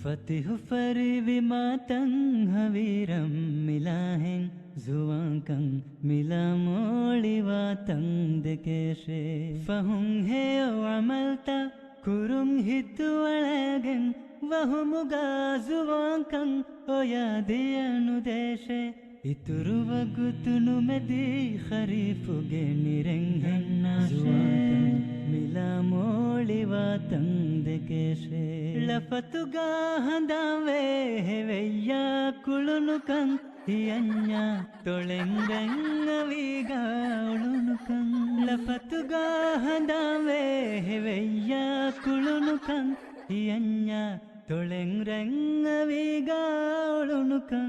फतिह फरीवी मातंग हवीरम मिलाहें जुआंकं मिला मोली वातंग देकेशे फहुंग हे अमलता कुरुंग हितु अळगं वहुमुगा जुआंकं ओयादियनु देशे इतुरुव गुतुनु मेदी खरीफुगे निरंगं जुआंकं मिला मोली वातंग देकेशे लफतुगा हंदावे हेवैया कुलुनुकं हियन्या तोळेंगंगविगा उळुनुकं लफतुगा हंदावे हेवैया कुलुनुकं हियन्या तोळेंगंगविगा उळुनुकं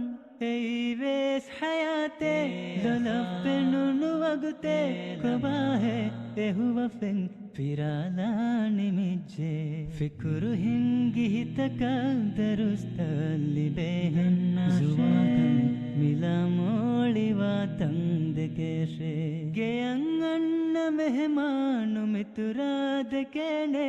एवेस हयाते ललफनुनु वगुते कबाहे एहुवफें फिरालानि मिज्जे फिकुरु हिंगी हितका दरुस्तली बेहन्ना जुआकं मिला मोली वातंग देकेशे गेयंगन्न मेहमानु मितुरा देकेने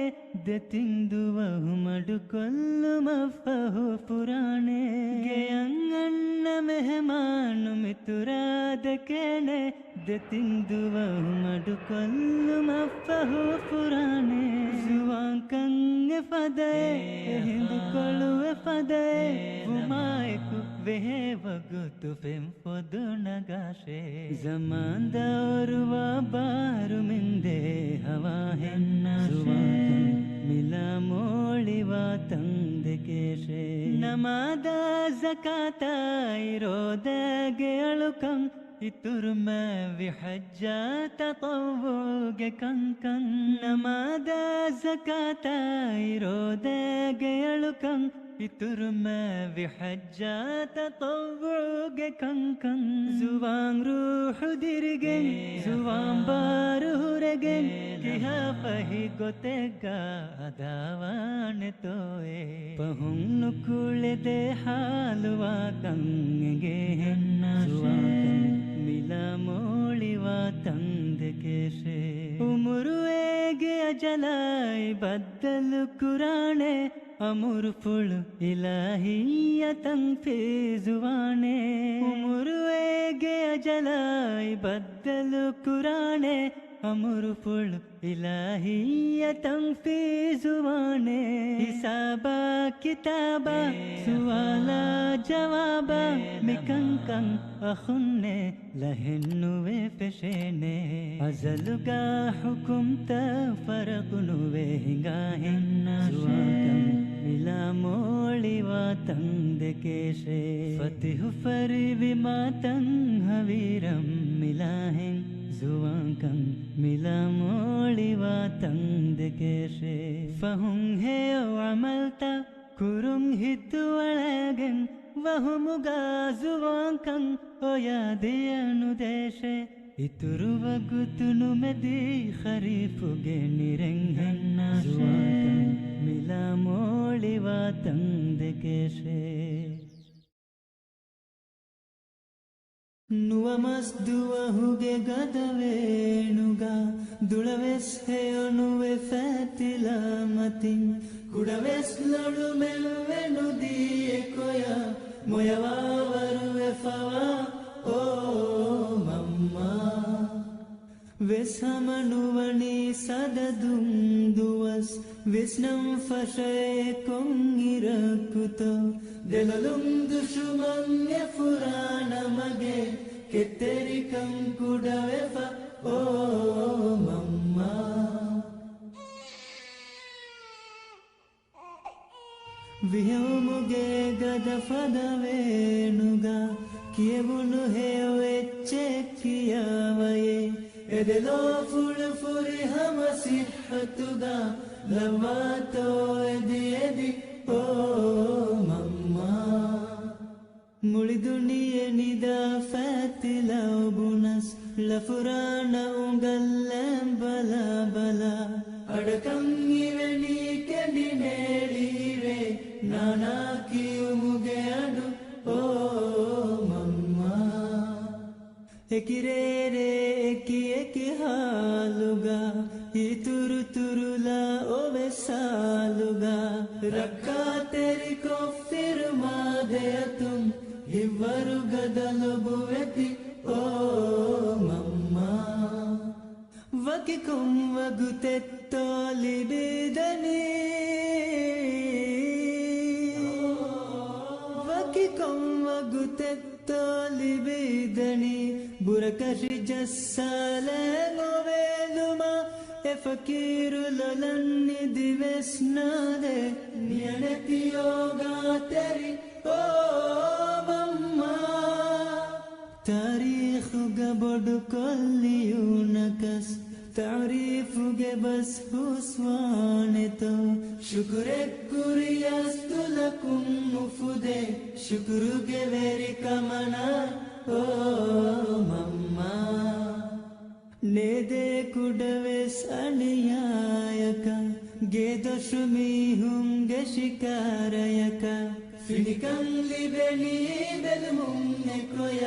देतिंदुवहु मडुकोल्लु मफहु पुराणे गेयंगन्न मेहमानु मितुरा देकेने देतिंदुवहु मडुकोल्लु मफहु पुराणे जुआकं फदे हिंदुकोल्लु फदे उमायकु वेहे वगुतु फेम फोदु नगाशे ज़मान दौरुवा बारु मिंदे हवा हेन्ना जुआकं मिला मोली वातंग देकेशे नमादा ज़काता इरोदगे अळुकं इतुर्म विहज्जा ततव्वुग कंकं नमादा ज़काता इरोदगे अळुकं इतुर्म विहज्जा ततव्वुग कंकं जुवांग रूह दिरगे जुवां बारुरगे किहा पही गोतेगा अदावान तोए पहुंग नुकुले दे हालवा कंगे हेन्ना जुआकं मिला मोली वातंग देकेशे उमुरुएगे अजलाई बद्दल कुराने अमुर फुल इलाहियतं फी जुवाने उमुरुएगे अजलाई बद्दल कुराने अमुर फुल इलाहियतं फी जुवाने हिसाबा किताबा सुवाला जवाबा मिकंकं अखुन्ने लहिन्नुवे पेशेने अजलुगा हुकुमता फरकुनुवे हिंगाहिन्ना जुआकं मिला मोली वातंग देकेशे फतिह फरीवी मातंग हवीरम मिलाहें जुआकं मिला मोली वातंग देकेशे फहुंग हे अमलता कुरुंग हितु अळगं वहुमुगा जुआकं ओयादियनु देशे इतुरुव गुतुनु मेदी खरीफुगे निरंगं जुआकं मिला मोली वातंग देकेशे ನುವಮಸ್ದುವಹುಗೆ ಗದವೇಣುಗ ದುಳವೆಸ್ ಹೇಯೊನುವೆ ಫತಿಲ ಮತಿಂ ಕುಡವೆಸ್ ಲಡು ಮೆಲ್ವೆನು ದಿಯೆ ಕೊಯ ಮೊಯವಾವರುವೆ ಫವಾ ಓ ಮಮ್ಮ ವೆಸ್ಹಮನುವಣಿ ಸದದುಂ ದುವಸ್ ವಿಸ್ನಂ ಫಶೆ ಕೊಂಗಿರಕುತೋ ದೆಲಲುಂ ದುಶುಮಂಗೆ ಫುರಾನ ಮಗೆ ಕೆತ್ತೆರಿ ಕಂಕುಡವೆ ಫ ಓ ಮಮ್ಮ ವಿಹೋಮುಗೆ ಗದ ಫದವೇಣುಗ ಕಿಯವುನು ಹೇವೆಚ್ಚೆ ಕಿಯವಯೇ ಎದೆಲೋ ಫುಳು ಫುರಿ ಹಮ ಸಿಹತುಗ ಲವಾತೋ ಎದಿ ಎದಿ ಓ ಮಮ್ಮ ಮುಳಿದುಣಿಯೆ ನಿದ ಫತಿಲ ಬುನಸ್ ಲಫುರಾನ ಉಂಗಲ್ಲಂ ಬಲ ಬಲ ಅಡಕಂಗಿವೆ ನೀ ಕೆಡಿನೇಳಿವೆ ನಾನಾ ಕಿಯುಮುಗೆ ಅಡು ಓ ಮಮ್ಮ ಎಕಿರೇರೆ ಎಕಿ ಎಕಿ ಹಾಲುಗ ಈ ತುರು ತುರುಲ ಓವೆ ಸಾಲುಗ ರಕ್ಕಾ ತೆರಿ ಕೋ ವರುಗದಲೊಬುವೆತಿ ಓ ಮಮ್ಮ ವಕಿಕೊಂ ವಗುತೆತ್ತೋಲಿ ಬಿದನಿ ವಕಿಕೊಂ ವಗುತೆತ್ತೋಲಿ ಬಿದನಿ ಬುರಕಶಿ ಜಸ್ಸಾಲೆಂಗೊವೇಲುಮ ಎಫಕೀರು ಲೊಲನ್ನಿ ದಿವೆಸ್ನಾದೆ ನಿಯಣತಿಯೋಗಾತೆರಿ ಓ ಮಮ್ಮ ತಾರೀಖುಗ ಬೊಡು ಕೊಲ್ಲಿಯು ನಕಸ್ ತಾರೀಫುಗೆ ಬಸ್ ಹುಸ್ವಾನೆತೋ ಶುಕ್ರೆ ಕುರಿಯಸ್ತುಲಕುಂ ಮುಫುದೆ ಶುಕ್ರುಗೆ ವೆರಿ ಕಮನ ಓ ಮಮ್ಮ ನೇದೆ ಕುಡವೆಸ್ ಅಣಿಯಾಯಕ ಗೇದಶುಮಿ ಹುಂಗೆ ಶಿಕಾರಯಕ ಫಿನಿಕಂಲಿ ಬೆಳಿ ಬೆಲ್ಮುಂನೆ ಕೊಯ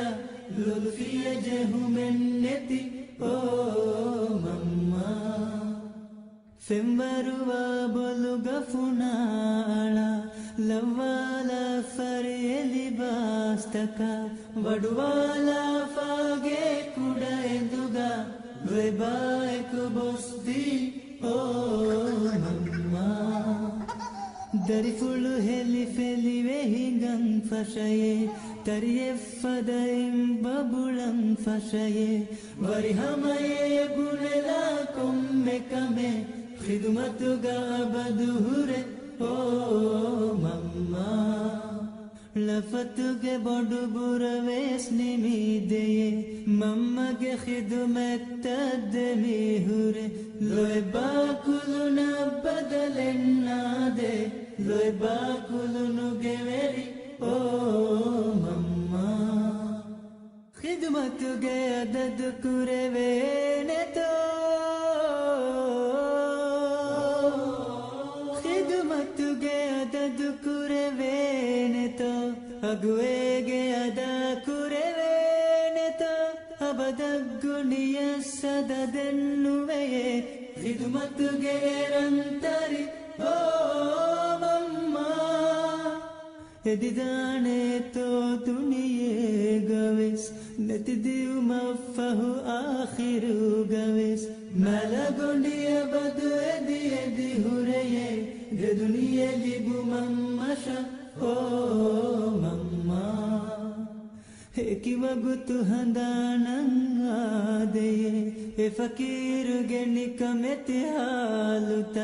ಲುಲ್ಫಿಯ ಜಹುಮೆನ್ನೆತಿ ಓ ಮಮ್ಮ ಫೆಂಬರುವ ಬೊಲುಗ ಫುನಾಳ ಲವ್ವಾಲ ಫರಿಯಲಿ ಬಾಸ್ತಕ ವಡುವಾಲ ಫಾಗೆ ಕುಡ ಎಂದುಗ ವೆಬಾಯಕು ಬೊಸ್ದಿ ಓ ಮಮ್ಮ ದರಿಫುಳು ಹೆಲಿ ಫೆಲಿವೆ ಹಿಂಗಂ ಫಶಯೆ ತರಿಯೆಫದ ಇಂಬಬುಳಂ ಫಶಯೆ ವರಿಹಮಯೆ ಗುಣೆಲ ಕೊಮ್ಮೆ ಕಮೆ ಖಿದುಮತುಗ ಬದುಹುರೆ ಓ ಮಮ್ಮ ಲಫತುಗೆ ಬೊಡು ಬುರವೇಸ್ ನಿಮಿದೆಯೆ ಮಮ್ಮಗೆ ಖಿದುಮೆತ್ತದ್ದೆ ಮೀಹುರೆ ಲೊಯ್ ಬಾಕುಲುನ ಬದಲೆನ್ನಾದೆ ಲೊಯ್ ಬಾಕುಲುನುಗೆ ವೆರಿ ಓ ಮಮ್ಮ ಖಿದುಮತುಗೆ ಅದದು ಕುರೆವೇನೆತೋ ಖಿದುಮತುಗೆ ಅದದು ಕುರೆವೇನೆತೋ ಅಗುವೆಗೆ ಅದ ಕುರೆವೇನೆತೋ ಅಬದಗ್ಗುಣಿಯ ಸದದೆನ್ನುವೆಯೇ ಖಿದುಮತುಗೆ ರಂತರಿ ಓ ಮಮ್ಮ ಎದಿದಾನೆ ತೋ ದುನಿಯೆ ಗವೆಸ್ ನತಿದಿಯು ಮಫಹು ಆಖಿರು ಗವೆಸ್ ಮಲಗೊಂಡಿಯ ಬದು ಎದಿ ಎದಿ ಹುರೆಯೇ ದುನಿಯಲಿ ಬುಮಮ್ಮಶ ಓ ಮಮ್ಮ ಹೇಕಿವಗುತು ಹಂದಾನಂಗಾದೆಯೇ ಎ ಫಕೀರುಗೆ ನಿಕಮೆತಿ ಹಾಲುತ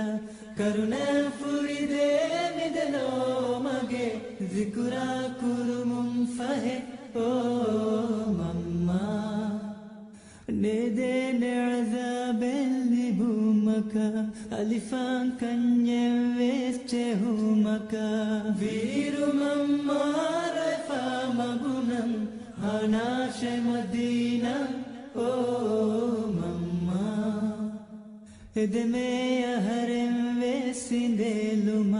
ಕರುಣೆ ಫುರಿದೆ ಮಿದಲೋ ಮಗೆ ಜಿಕುರ ಕುರು ಮುಂಫಹೆ ಓ ಮಮ್ಮ ನೇದೆ ನೆಅಜಾಬೆಲ್ಲಿ ಬುಮಕ ಅಲಿಫಾನ್ ಕನ್ಯೆ ವೇಸ್ಟೆ ಹುಮಕ ವೀರು ಮಮ್ಮ ರಫಾ ಮಗುನಂ ಹನಾಶೆ ಮದೀನ ಓ ಮಮ್ಮ ಎದೆಮೆಯ ಹರೆಂ ವೇಸಿಂದೇಲುಮ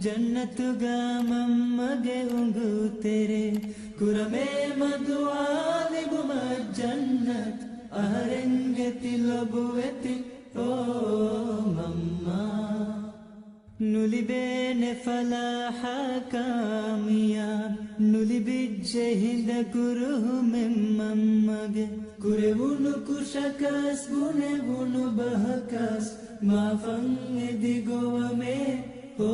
ಜನ್ನತುಗ ಮಮ್ಮಗೆ ಉಂಗು ತೆರೆ ಕುರಮೆ ಮದುವಾಲಿ ಬುಮ ಜನ್ನತ್ ಅಹರೆಂಗೆ ತಿಲೊಬುವೆತಿ ಓ ಮಮ್ಮ ನುಲಿಬೇನೆ ಫಲಾಹ ಕಾಮಿಯಾಬ್ ನುಲಿಬಿಜ್ಜೆ ಹಿಂದ ಕುರುಹು ಮೆಮ್ಮಮ್ಮಗೆ ಕುರೆವುನು ಕುಶಕಸ್ ಗುಣೆವುನು ಬಹಕಸ್ ಮಾಫಂಗೆ ದಿಗೋವಮೆ ಓ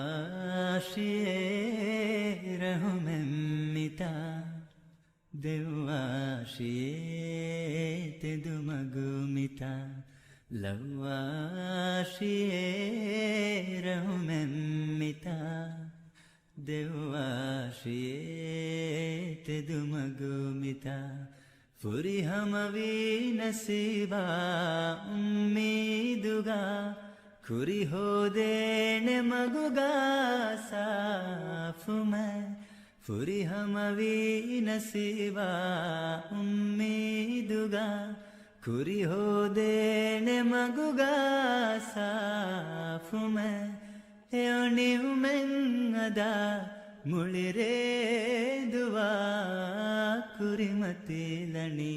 ಲವ್ವಾಶಿಯೇ ರಹುಮೆಮ್ಮಿತಾ ದೆವ್ವಾಶಿಯೇ ತೆದುಮಗುಮಿತಾ ಲವ್ವಾಶಿಯೇ ರಹುಮೆಮ್ಮಿತಾ ದೆವ್ವಾಶಿಯೇ ತೆದುಮಗುಮಿತಾ ಫುರಿ ಹಮವಿ ನಸೀಬಾ ಉಮ್ಮೀದುಗಾ ಖುರಿ ಹೋದೇನೆ ಮಗುಗಾ ಸಾಫು ಮೈ ಫುರಿ ಹಮವಿ ನಸೀಬಾ ಉಮ್ಮೀದುಗಾ ಖುರಿ ಹೋದೇನೆ ಮಗುಗಾ ಸಾಫು ಮೈ ಎಣಿವು ಮೆಂಗದ ಮುಳಿರೇ ದುವಾ ಕುರಿಮತಿಲಣಿ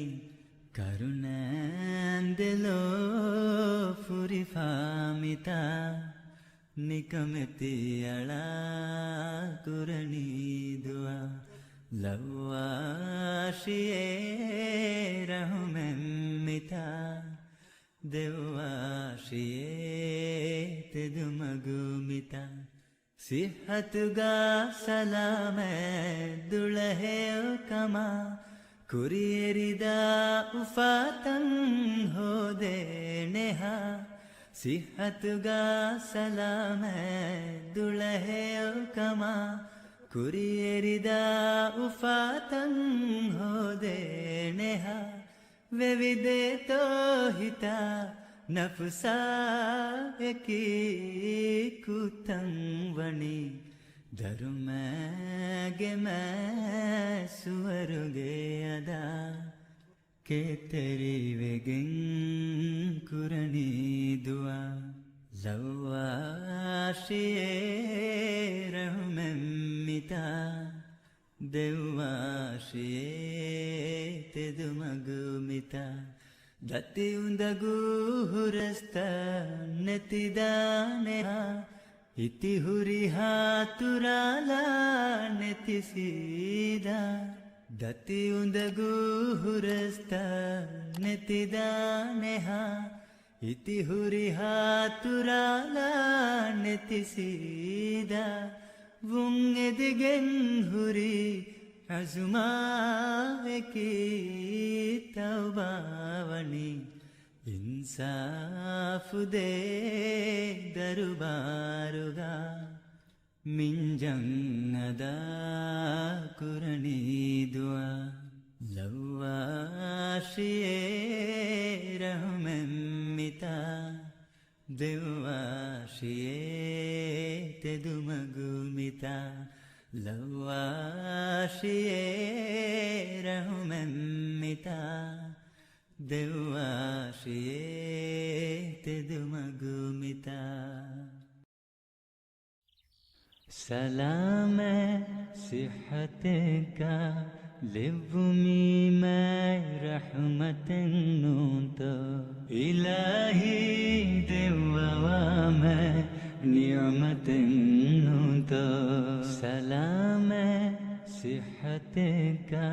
ಕರುಣಂದೆಲೋ ಫುರಿ ಫಾಮಿತಾ නිකමෙතියලා කුරණී දුවා ලව්වාශියේ රහුමෙම්මිතා දෙව්වාශියේ තෙදුමගුමිතා සිහතුගා සලාමෑ දුළහෙව කමා ಕುರಿಯರಿದ ಉಫಾತಂ ಹೋದೆ ನೆಹಾ ಸಿಹತುಗಾ ಸಲಾಮೆ ದುಳಹೆ ಕಮಾ ಕುರಿಯರಿದ ಉಫಾತಂ ಹೋದೆ ನೆಹಾ ವೆವಿದೆ ತೋ ಹಿತ ನಫ್ಸಾ ಎಕಿ ಕುತಂ ವಣಿ धर्मगे मैं सुवरुगे अदा के तेरी वेगिं कुरनी दुआ लव्वाशिये रहमेम्मिता देवाशिये तेदुमगुमिता दत्ति उंदगु हुरस्ತ ನೆತಿದಾನೆಹಾ ಇತಿ ಹುರಿಹಾ ತುರಾಲ ನೆತಿಸಿದ ದತಿ ಉಂದಗು ಹುರಸ್ತ ನೆತಿದಾನೆಹ ಇತಿ ಹುರಿಹಾ ತುರಾಲ ನೆತಿಸಿದ ವುಂಗೆದಿಗೆನ್ ಹುರಿ ಅಜುಮಾವೆಕಿ ತೌಬಾವಣಿ इंसाफ दे दरबारुगा मिंजंगदा कुरणी दुआ लव्वाशिये रहमेम्मिता देवाशिये तेदुमगुमिता लव्वाशिये रहमेम्मिता देवाशिये तेदुमगुमिता सलाम सिहत का लिवमी मैं रहमत तो इलाही देवा मैं नियमत तो सलाम सिहत का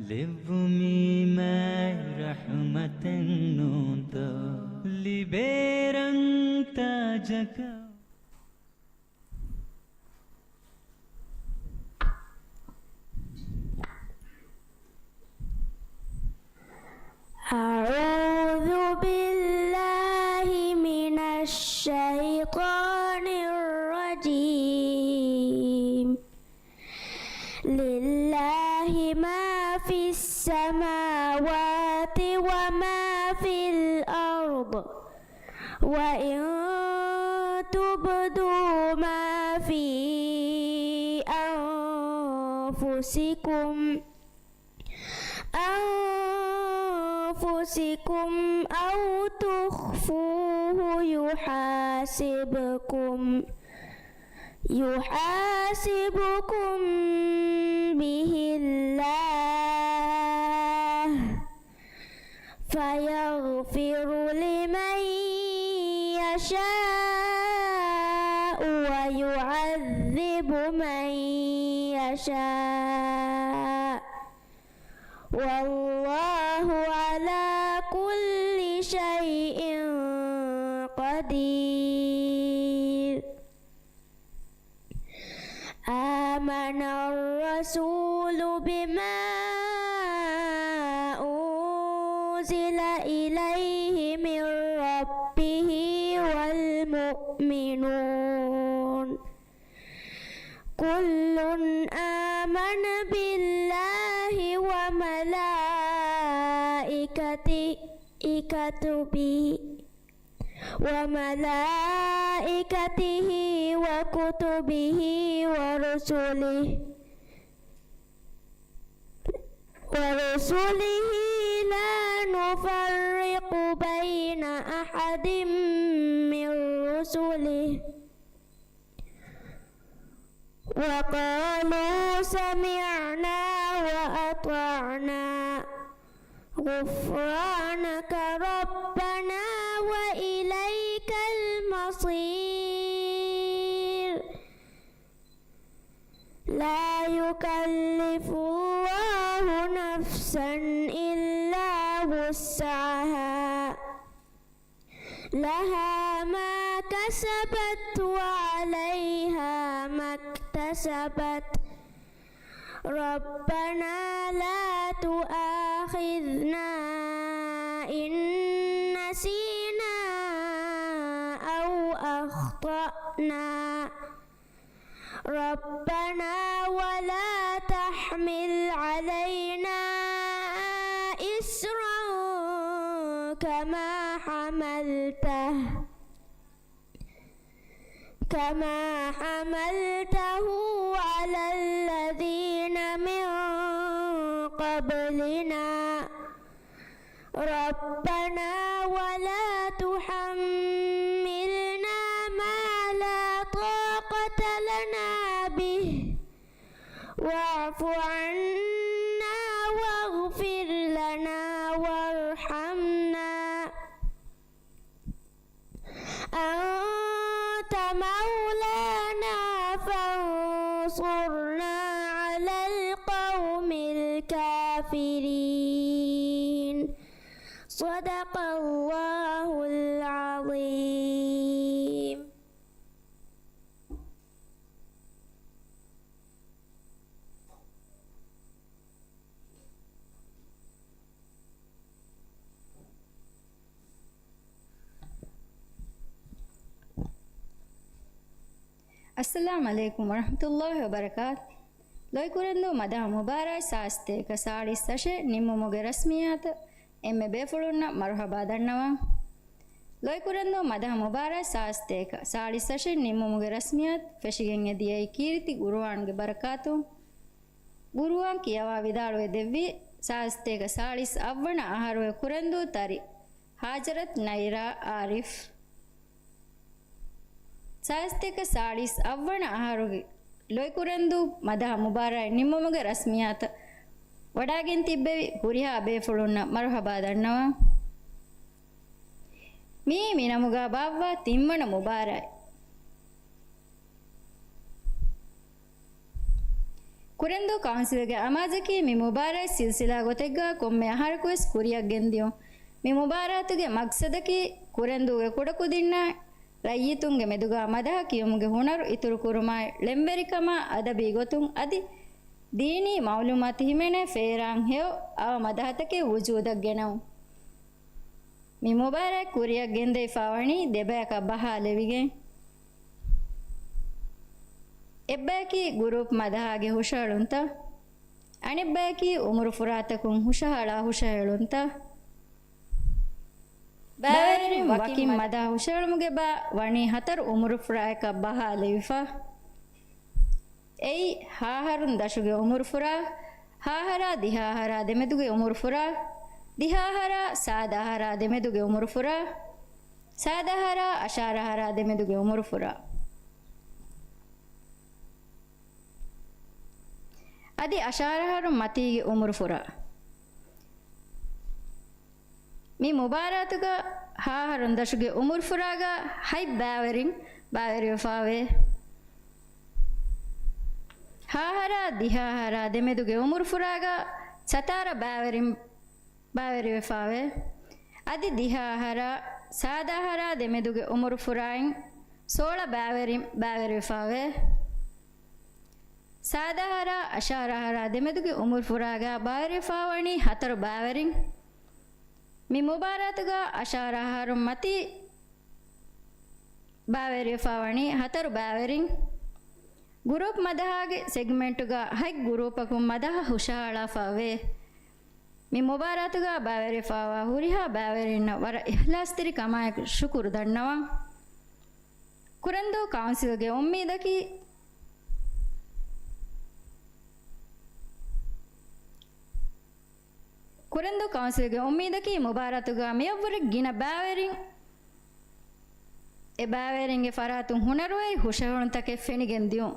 लिवमी मैं रहमत तो लिबेरंग ताजका أعوذ بالله من الشيطان الرجيم لله ما في السماوات وما في الأرض وإن تبدوا ما في أنفسكم أو تخفوه يحاسبكم به الله فيغفر لمن يشاء ويعذب من يشاء والله على كل شيء قدير آمن الرسول بما أنزل إليه من ربه والمؤمنون كل آمن بالله وملائكته وكتبه ورسله لا نفرق بين أحد من رسله وقالوا سمعنا وأطعنا غفرانك ربنا وإليك المصير يكلف الله نفسا إلا وسعها لها ما كسبت وعليها ما اكتسبت ربنا لا تؤاخذنا إن نسينا أو أخطأنا ربنا ولا تحمل علينا إسرا كما حملته على الذين من قبلنا ربنا ولا تحملنا ما لا طاقة لنا به واعف عنا واغفر لنا وارحمنا أنت مولانا فانصرنا على القوم الكافرين صدق الله العظيم. अस्सलाम अलैकुम वरहमतुल्लाहि वबरकात लोई कुरंदो मदा मुबारक सास्ते का साड़ी सशे निम्मो मोगे रस्मियात एम्मे बेफुलुन्ना मरहबा दन्नवा लोई कुरंदो मदा मुबारक सास्ते का साड़ी सशे निम्मो मोगे रस्मियात फेशिगेंगे दिए कीर्ति गुरुवान के बरकातु गुरुवान कियावा विदालवे देवी सास्ते का साड़ी अव्वण आहारवे कुरंदो तारी हाजरत नैरा आरिफ सास्ते का साड़ीस अव्वण आहारोगे लोई कुरंदु मदा मुबारक निम्मोगे रस्मियात वडागिन तिब्बेवी हुरिहा बेफुलुन्न मरहबा दन्नवा मी मिनमुगा बाव्वा तिम्मण मुबारक कुरंदु काउंसिलगे अमाजकी मी मुबारक सिलसिला गोतेग्गा कोम्मे आहारकुस कुरिया गेंदियो मी मुबारतुगे मकसदकी कुरंदुगे कुडकुदिन्ना ರೈಯಿತುಂಗೆ ಮೆದುಗ ಮದಹ ಕಿಯುಮುಗೆ ಹುಣರು ಇತುರು ಕುರುಮಾಯ್ ಲೆಂಬೆರಿಕಮ ಅದಬಿ ಗೊತುಂ ಅದಿ ದೀನಿ ಮೌಲುಮಾತ್ ಹಿಮೆನೆ ಫೇರಾಂ ಹೆವ್ ಅವ ಮದಹತಕೆ ವುಜೂದಗ್ಗೆನವು ಮಿ ಮುಬಾರಕ್ ಕುರಿಯಕ್ ಗೆಂದೆ ಫಾವಣಿ ದೆಬಯಕ ಬಹಾಲೆವಿಗೆ ಎಬ್ಬಯಕಿ ಗ್ರೂಪ್ ಮದಹಾಗೆ ಹುಷಾಳುಂತ ಅಣಿಬ್ಬಯಕಿ ಉಮರು ಫುರಾತಕುಂ ಹುಷಹಳ ಹುಷ ಹೇಳುಂತ ಬಾವರಿಂ ವಕಿಂ ಮದ ಹುಷಾಳುಮುಗೆ ಬಾ ವಣಿ ಹತರು ಉಮರು ಫುರಾಯಕ ಬಹಾಲೆವಿಫಾ ಎಯ್ ಹಾಹರುನ್ ದಶುಗೆ ಉಮರು ಫುರಾ ಹಾಹರ ದಿಹಾಹರ ದೆಮೆದುಗೆ ಉಮರು ಫುರಾ ದಿಹಾಹರ ಸಾದಹರ ದೆಮೆದುಗೆ ಉಮರು ಫುರಾ ಸಾದಹರ ಅಶಾರಹರ ದೆಮೆದುಗೆ ಉಮರು ಫುರಾ ಅದಿ ಅಶಾರಹರು ಮತಿಗೆ ಉಮರು ಫುರಾ मी मुबारतुग हाहरुन दशुगे उमुर फुरागा हाई बावरिंग बावरि फावे हाहरा दिहाहरा देमेदुगे उमुर फुरागा सतारा बावरि फावे अदि दिहाहरा सादाहरा देमेदुगे उमुर फुराइंग सोला बावरि फावे सादाहरा अशारहरा देमेदुगे उमुर फुरागा बावरि फावणी हतर बावरिंग मी मुबारतुगा अशारहारु मति बावेरि फावणी हतरु बावेरिंग ग्रुप मदहागे सेगमेंटुगा हೈ ग्रुपकु मदह हुशाला फावे मी मुबारतुगा बावेरि फावा हुरिहा बावेरिन वर इख्लास्तिरि कमायक शुकुर दन्नवा कुरंदो काउंसिलगे उम्मीदकी कुरंदो काउंसिलगे उम्मीदकी मुबारतुगा मेव्वर गिन बावेरिंग ए बावेरिंगे फरातु हुनरुवे हुशहुणतके फेनिಗೆಂದಿಯು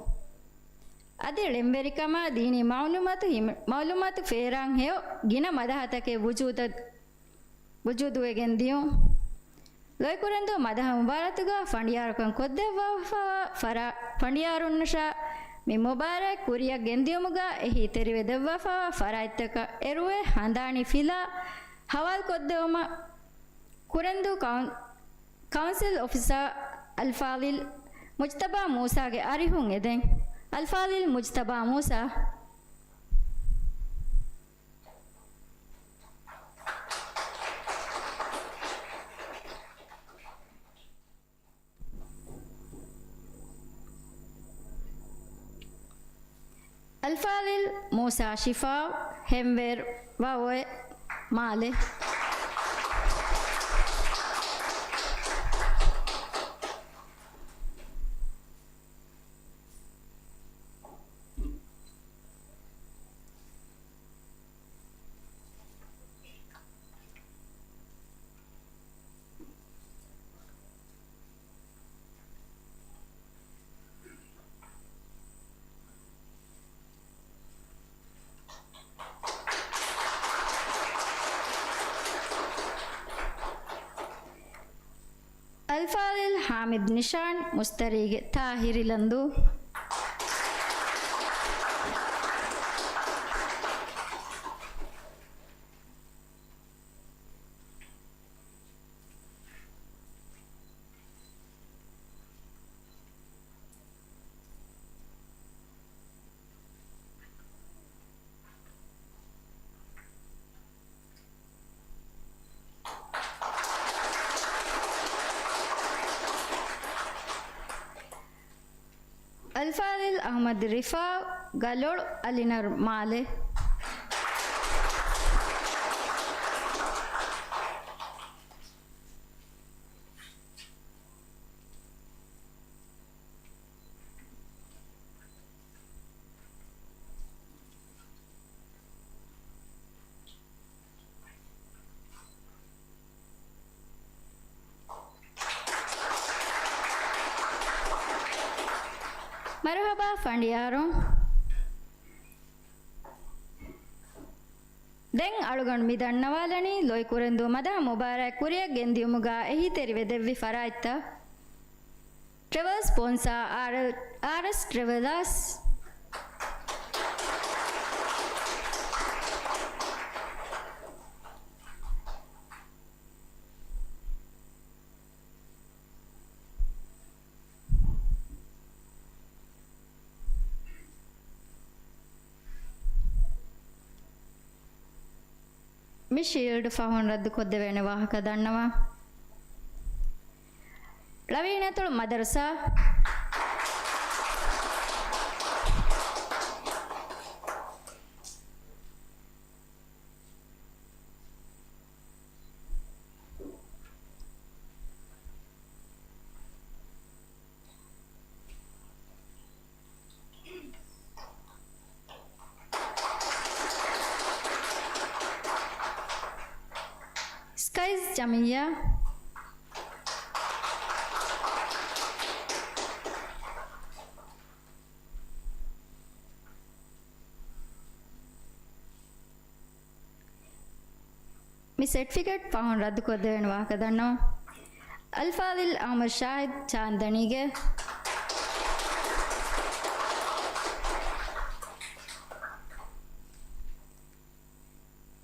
अदे लेंबेरिकमा दीनी मालूमात फेरांग हेयो गिन मदहतके वजूदुवेಗೆಂದಿಯು लोय कुरंदो मदह मुबारतुगा फंडियारकं कोद्देवा फरा फंडियारुन्नशा mi mubarak kuriya gendiyumuga ehi terive devwafa faraittaka eruwe handani fila hawal koddewuma kurendu council officer Al-Fadil Mujtaba Musa ge arihun eden Al-Fadil Mujtaba Musa Al-Fadil Musa Shifa Hemver Wawe Male Al-Fadil Hamid Nishan Mustarige Tahiri Landu Al-Fadil Ahmad Rifa Galor Alinar Male Marhaba Fandiyaro Den alugan midannawalani loy kurendu mada mubarak kuriya gendiyumuga ehi terive devvi faraitta travel sponsor RS Travelers මේ shield ෆහන් රද්ද කොද්ද වෙන වාහක දන්නවා ලවීනතුළු මදරසා Skies Jamia మీ certificate పహన్ రద్దు కొద్దేవని వాకదన్నో అల్ఫాదిల్ అహ్మద్ షాహిద్ చాందనీగే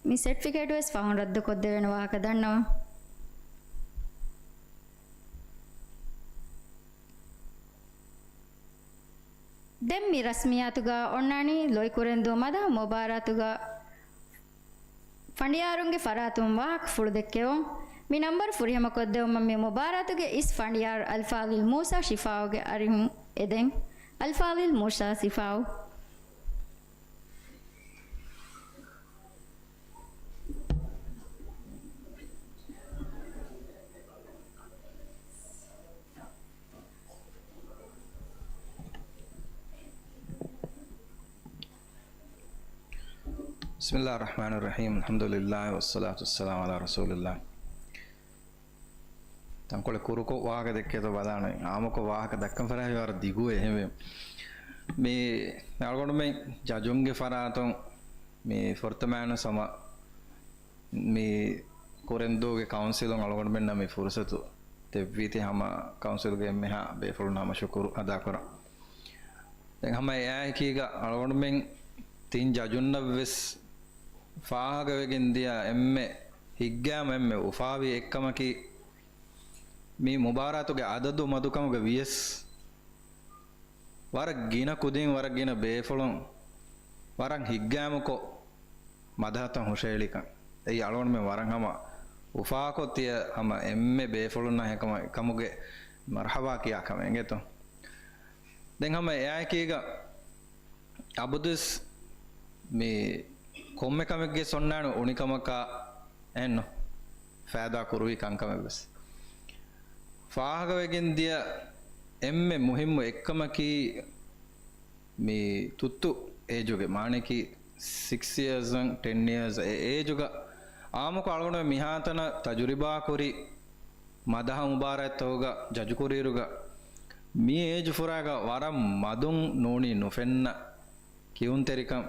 మీ certificate వేసి పహన్ రద్దు కొద్దేవని వాకదన్నో them మీ రస్మియాతుగా ఉన్నాని లోయ్ కురెందు మద ముబారాతుగా ಫಂಡಿಯಾರುಂಗೆ ಫರಾತುಂ ವಾಕ್ ಫುಳ್ದೆಕ್ಕೆವು ಮಿ ನಂಬರ್ ಫುರಿಹಮ ಕೊದ್ದೆವು ಮಮ್ಮಿ ಮುಬಾರಾತುಗೆ ಇಸ್ ಫಂಡಿಯಾರ್ ಅಲ್ಫಾವಿಲ್ ಮೂಸಾ ಶಿಫಾವುಗೆ ಅರಿಹುಂ ಎದೆಂ Alfaalil Moosa Shifau Bismillah ar-Rahman ar-Rahim. Alhamdulillah wassalatu wassalamu ala rasulillah. Tankole kuruko waaga dekke to badana amako waaga dakkan farahi war digu ehme me nalgondu me jajumge faraton me fortamana sama me korendoge council on algondu menna me fursatu tevviti hama council ge meha be fulna ma shukuru ada kora දැන් හැම එයා කීක අලගොඩමෙන් තින් ජජුන්න වෙස් ෆාහක වෙගෙන් දියා එම්මෙ හිග්ගෑම එම්මෙ උෆාවි එක්කමකි මේ මුබාරාතුගේ අදදු මදුකමගේ වියස් වර ගින කුදින් වර ගින බේෆොලොන් වරන් හිග්ගෑමකෝ මදහතන් හුෂේලිකන් එයි අලගොඩ මේ වරන් හැම උෆාකොතිය හැම එම්මෙ බේෆොලොන්න හැකම කමුගේ මර්හබා කියා කම එංගෙතෝ දැන් හැම එයා කීක අබුදුස් මේ කොම්මෙ කමගේ සොන්නානු උනිකමක එන්නෝ ෆෑදා කුරුයි කංකමෙවස් ෆාහක වෙගෙන් දිය එම්මෙ මුහිම්ම එක්කමකි මේ තුත්තු ඒජුගේ මානෙකි 6 years and 10 years ඒජුග ආමක අලගොඩ මිහාතන තජුරිබා කුරි මදහ මුබාරත්තෝග ජජුකුරීරුග මේ ඒජු ෆුරාග වරම් මදුන් නෝනි නොෆෙන්න කිවුන් තෙරිකම්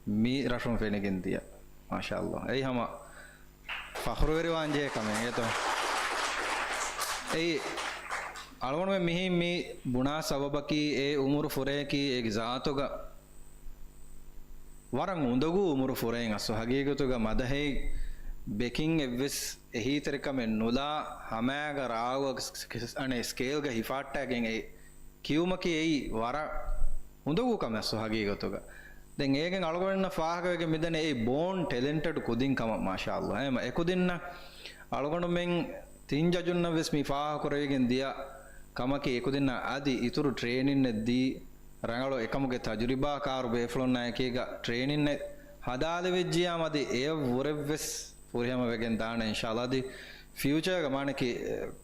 මේ රෂුම් ෆෙනගෙන් දිය මාෂාඅල්ලාහ් එයි හැම ෆඛරුවරි වංජේ කමෙන් ඒතෝ එයි අලගොඩ මෙහි මේ බුණා සබබකි ඒ උමුරු ෆුරේකි ඒ ගාතුග වරන් උඳගු උමුරු ෆුරේන් අස්සු හගීගතුග මදහෙයි බෙකින් එවස් එහි තෙරිකමෙන් නුලා හමෑග රාව අනේ ස්කේල්ග හිෆාට්ටගෙන් ඒ කිව්මකි එයි වර උඳගු කම අස්සු හගීගතුග දැන් ඒකෙන් අලගොඩන්න ෆාහකවගේ මෙදන ඒ බෝන් ටැලෙන්ටඩ් කුදින් කම මාෂාඅල්ලාහ් එම එකුදින්න අලගොඩ මෙන් තින් ජජුන්න වෙස් මි ෆාහකරවගෙන් දියා කමකි එකුදින්න ආදි ඉතුරු ට්‍රේනින් දී රංගලෝ එකමුගේ තජුරිබා කාරු බේෆ්ලොන් ನಾಯಕීග ට්‍රේනින් හදාල වෙජ්ජියාමදි එය වරෙවස් පුරියම වෙගෙන් දාන ඉන්ෂාඅල්ලාහ් දී ෆියුචර් ගමනකි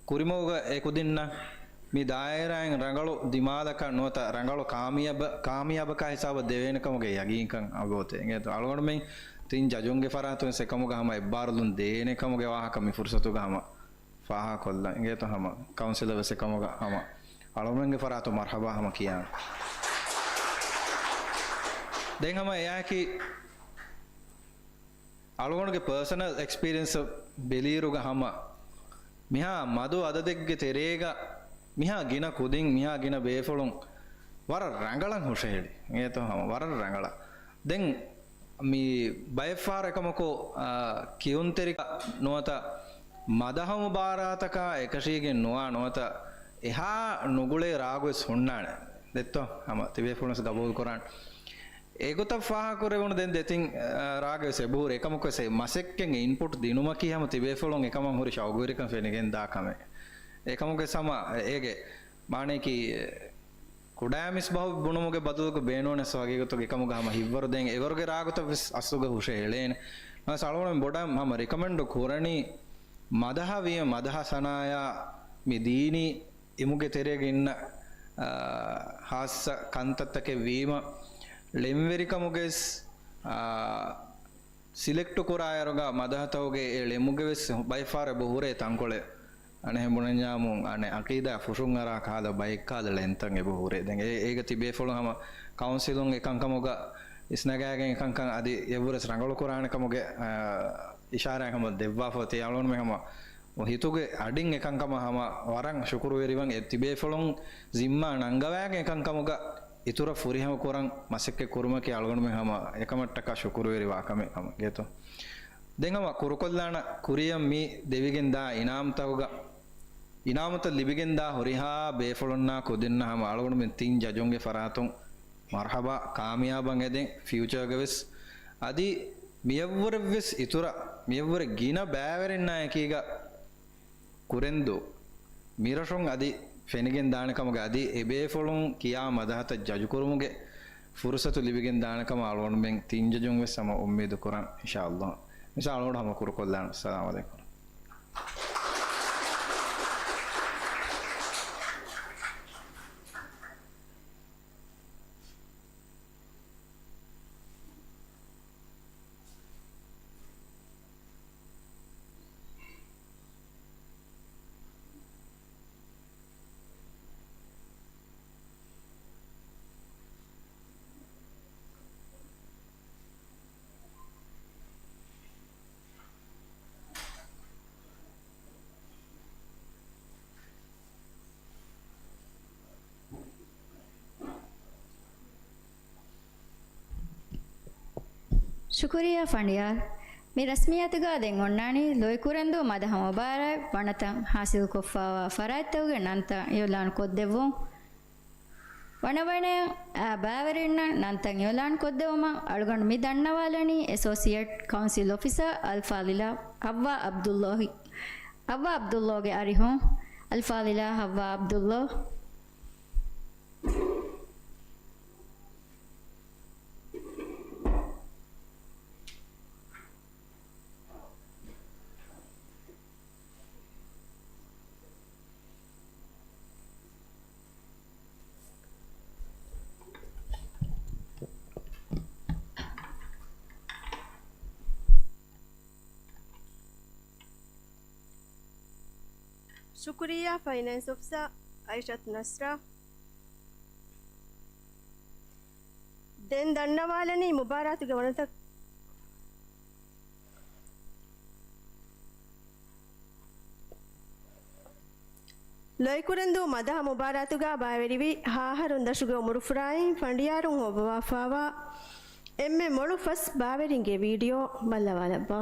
කුරිමෝග එකුදින්න මේ දායරයන් රංගලෝ දිමාලක නොත රංගලෝ කාමියබ කා හිසාව දෙවෙනකමුගේ යගීන්කන් අගෝතේ එත අලගොඩ මෙන් තින් ජජුන්ගේ ෆරාතුන් සෙකමුග හම එබ්බාරලුන් දේනෙකමුගේ වාහක මි ෆුර්සතුග හම ෆාහා කොල්ලා එත හම කවුන්සිලර් වෙසකමුග හම අලගොඩගේ ෆරාතු මර්හබා හම කියා දැන් හැම එයාකි අලගොඩගේ පර්සනල් එක්ස්පීරියන්ස් බෙලීරුග හැම මිහා මදු අද දෙක්ගේ තෙරේග මිහා ගින කුදින් මිහා ගින බේෆොලොන් වර රංගලන් හොෂේලි ඒතෝ හැම වර රංගල දැන් මේ බයෆාර එකමකෝ කියුන් තෙරික නොත මදහම බාරාතක එකශීගෙන් නොවා නොත එහා නුගුලේ රාගොස් හොන්නාන දෙත්තෝ හැම තිබේ ෆොනස් ගබෝල් කොරන් ඒගොත ෆාහකුරෙවුණු දෙන් දෙතින් රාගය සෙබූර එකමකසේ මසෙක්කෙන් ඉන්පුට් දිනුමකි හැම තිබේ ෆොලොන් එකම හොරි ශෞගරිකන් ෆෙනගෙන් දාකම ඒකමුගේ සම ඒගේ මානෙකි කුඩෑමිස් බහු බුණමුගේ බදුක බේනෝනස් වගේගොත එකමුග හම හිවරු දෙන් එවරුගේ රාගොත අසුග හුෂේ හෙලේන සලවන බොඩම් මම රිකමෙන්ඩ් කරණි මදහවිය මදහ සනායා මිදීනි ඉමුගේ තෙරේගේ ඉන්න හාස්ස කන්තත්තක වීම ಲೆಂವೆರಿಕಮುಗೆಸ್ ಸಿಲೆಕ್ಟ್ ಕುರಾಯರುಗ ಮದಹತವುಗೆ ಲೆಮುಗೆವೆಸ್ ಬೈಫಾರ ಬಹುರೆ ತಂಕೊಳೆ ಅನೆ ಮುನಂಜಾಮು ಅನೆ ಅಕೀದಾ ಫುಶುಂಗರ ಕಾಲ ಬೈಕಾದ ಲೆಂತಂಗೆ ಬಹುರೆ ದೆಂಗೆ ಏಗ ತಿಬೆ ಫೊಳು ಹಮ ಕೌನ್ಸಿಲುಂ ಎಕಂಕಮುಗ ಇಸ್ನಗಾಗೆ ಎಕಂಕಂ ಅದಿ ಎವರಸ್ ರಂಗಳು ಕುರಾಣಕಮುಗೆ ಇಶಾರಾ ಹಮ ದೆವ್ವಾ ಫತೆ ಯಾಳೋನ್ ಮೆ ಹಮ ಹಿತುಗೆ ಅಡಿಂಗ್ ಎಕಂಕಮ ಹಮ ವರಂ ಶುಕ್ರು ವೆರಿವಂ ತಿಬೆ ಫೊಳುಂ ಜಿಮ್ಮಾ ನಂಗವಾಗೆ ಎಕಂಕಮುಗ ඉතුර ෆුරිහම කොරන් මසෙක්ක කුරුමකේ අලගොණුමේ හම එකමට්ටක ශුකුරු වේරි වාකමේ හම ගේතෝ දෙංගම කුරුකොල්ලාන කුරියම් මි දෙවිගෙන් දා ඉනාම් තවග ඉනාමත ලිබිගෙන් දා හොරිහා බේෆොලොන්නා කොදෙන්න හම අලගොණුමෙන් තින් ජජොන්ගේ ෆරාතුන් මර්හබා කාමියාබන් එදෙන් ෆියුචර් ගවෙස් අදි මියවරවෙස් ඉතුර මියවර ගින බෑවරෙන්නා එකීග කුරෙන්දෝ මිරෂොන් අදි ෆෙනගෙන් දානකමගේ අදී එබේ ෆොලොන් කියා මදහත ජජුකුරුමුගේ ෆුර්සතු ලිබිගෙන් දානකම අලවොන්මෙන් තින්ජජුන් වෙ සම උම්මීදු කුරාන් ඉන්ෂාඅල්ලාහ් මිසාලෝඩ හම කුරු කොල්ලාන අස්සලාමු අලයිකුම් ಶುಕ್ರಿಯಾ ಫಂಡಿಯಾರ್ ಮಿ ರಸ್ಮಿಯತುಗಾದೆನ್ ಒಣ್ಣಾಣಿ ಲೊಯ್ಕುರೆಂದು ಮದಹ ಮುಬಾರೈ ವಣತಂ ಹಾಸಿಲ್ ಕೊಫ್ಫಾವಾ ಫರಾಯ್ತವುಗೆ ನಂತ ಯೋಲಾನ್ ಕೊದ್ದೆವ್ವೋ ವಣವಣೆ ಆ ಬಾವರಿಣ್ಣ ನಂತಂ ಯೋಲಾನ್ ಕೊದ್ದೆವಮ ಅಳುಗಂಡು ಮಿ ದಣ್ಣವಾಲನಿ associate council officer Alfaalila Hawwa ಅಬ್ದುಲ್ಲೋಗೆ ಅರಿಹೋ ಅಲ್ಫಾಲಿಲಾ ಹವ್ವಾ ಅಬ್ದುಲ್ಲೋ ಶುಕ್ರಿಯಾ ಫೈನಾನ್ಸ್ ಆಫೀಸರ್ ಐಷತ್ ನಸ್ರಾ ದೆನ್ ದಂಡವಾಲನಿ ಮುಬಾರಾತುಗೆ ವಣತ ಲೊಯ್ಕುರೆಂದು ಮದಹ ಮುಬಾರಾತುಗ ಬಾವೆರಿವಿ ಹಾಹರುಂದಶುಗೆ ಮುರುಫುರಾಯಿ ಫಂಡಿಯಾರುಂ ಒಬ್ಬವಾಫಾವಾ ಎಮ್ಮೆ ಮೊಳು ಫಸ್ ಬಾವೆರಿಂಗೆ ವಿಡಿಯೋ ಬಲ್ಲವಾಲಬ್ಬ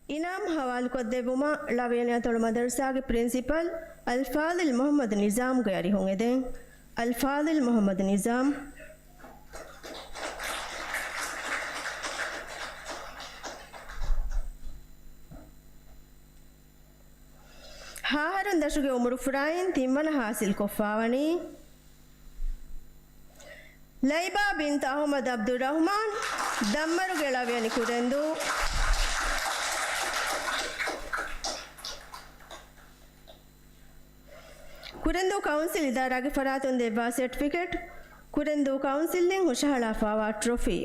इनाम हवाल को देवुमा लवेनिया तोड़ मदरसा के प्रिंसिपल अल्फादिल मोहम्मद निज़ाम गयारी होंगे दें अल्फादिल मोहम्मद निज़ाम हाहरुन दशुगे उमर फुराइन तिमन हासिल कोफावनी लैबा बिन अहमद अब्दुल रहमान दम्मरु गेलावियनी कुरेंदु कुरेंदु काउंसिल इदारा के फरातुन देवा सर्टिफिकेट कुरेंदु काउंसिलिंग हुशहला फावा ट्रॉफी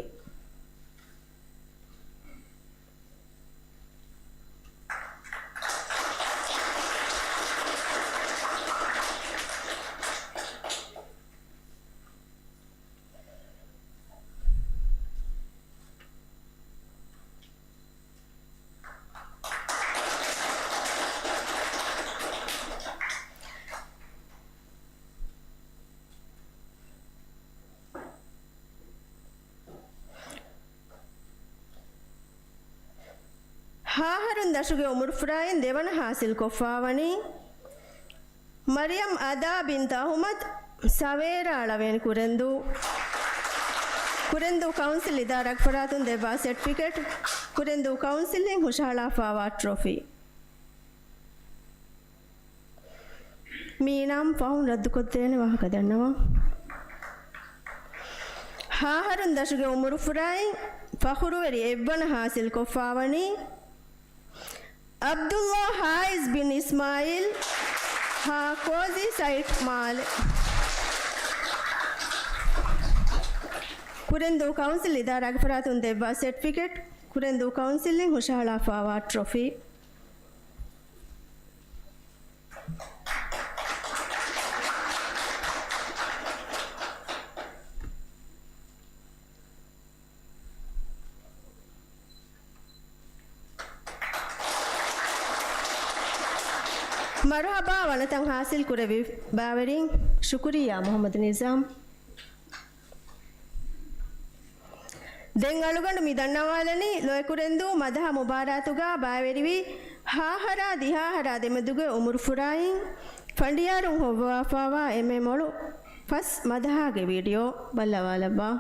ಹಾಹರುನ್ ದಶುಗೆ ಉಮುರ್ ಫ್ರಾಯಿನ್ ದೇವನ ಹಾಸಿಲ್ ಕೊಫಾವನಿ ಮರಿಯಂ ಅದಾ ಬಿಂತ ಅಹ್ಮದ್ ಸವೇರ ಅಳವೇನಿ ಕುರೆಂದು ಕೌನ್ಸಿಲ್ ಇದಾರಕ್ ಫರಾತುನ್ ದೇವಾ ಸರ್ಟಿಫಿಕೇಟ್ ಕುರೆಂದು ಕೌನ್ಸಿಲಿಂಗ್ ಹುಷಾಳಾ ಫಾವಾ ಟ್ರೋಫಿ ಮೀನಾಮ್ ಫೌನ್ ರದ್ದು ಕೊತ್ತೇನೆ ವಾಹಕ ದಣ್ಣವ ಹಾಹರುನ್ ದಶುಗೆ ಉಮುರ್ ಫ್ರಾಯಿನ್ ಫಖುರುವೆರಿ ಎವ್ವನ ಹಾಸಿಲ್ ಕೊಫಾವನಿ ಅಬ್ದುಲ್ಲಾ ಹಾಯಿಸ್ ಬಿನ್ ಇಸ್ಮಾಯಿಲ್ ಹಾ ಕೋಜಿ ಸೈಟ್ ಮಾಲ್ ಕುರೆಂದು ಕೌನ್ಸಿಲ್ ಇದಾರಾಗ ಫರಾತುನ್ ದೆವ್ವ ಸರ್ಟಿಫಿಕೇಟ್ ಕುರೆಂದು ಕೌನ್ಸಿಲಿಂಗ್ ಹುಷಾಳಾ ಫಾವಾ ಟ್ರೋಫಿ मरहबा वनतंग हासिल कुरेवी बावरिंग शुक्रिया मोहम्मद निज़ाम ದೆಂಗಳುಗಂಡು ಮಿದಣ್ಣವಾಲನಿ ಲೋಯಕುರೆಂದು ಮದಹ ಮುಬಾರಾತುಗ ಬಾವೆರಿವಿ ಹಾಹರ ದಿಹಾಹರ ದೆಮದುಗೆ ಉಮುರ್ ಫುರಾಯಿಂ ಫಂಡಿಯಾರು ಹೊವ್ವಾಫಾವಾ ಎಮ್ಮೆ ಮೊಳು ಫಸ್ ಮದಹಾಗೆ video ಬಲ್ಲವಾಲಬ್ಬಾ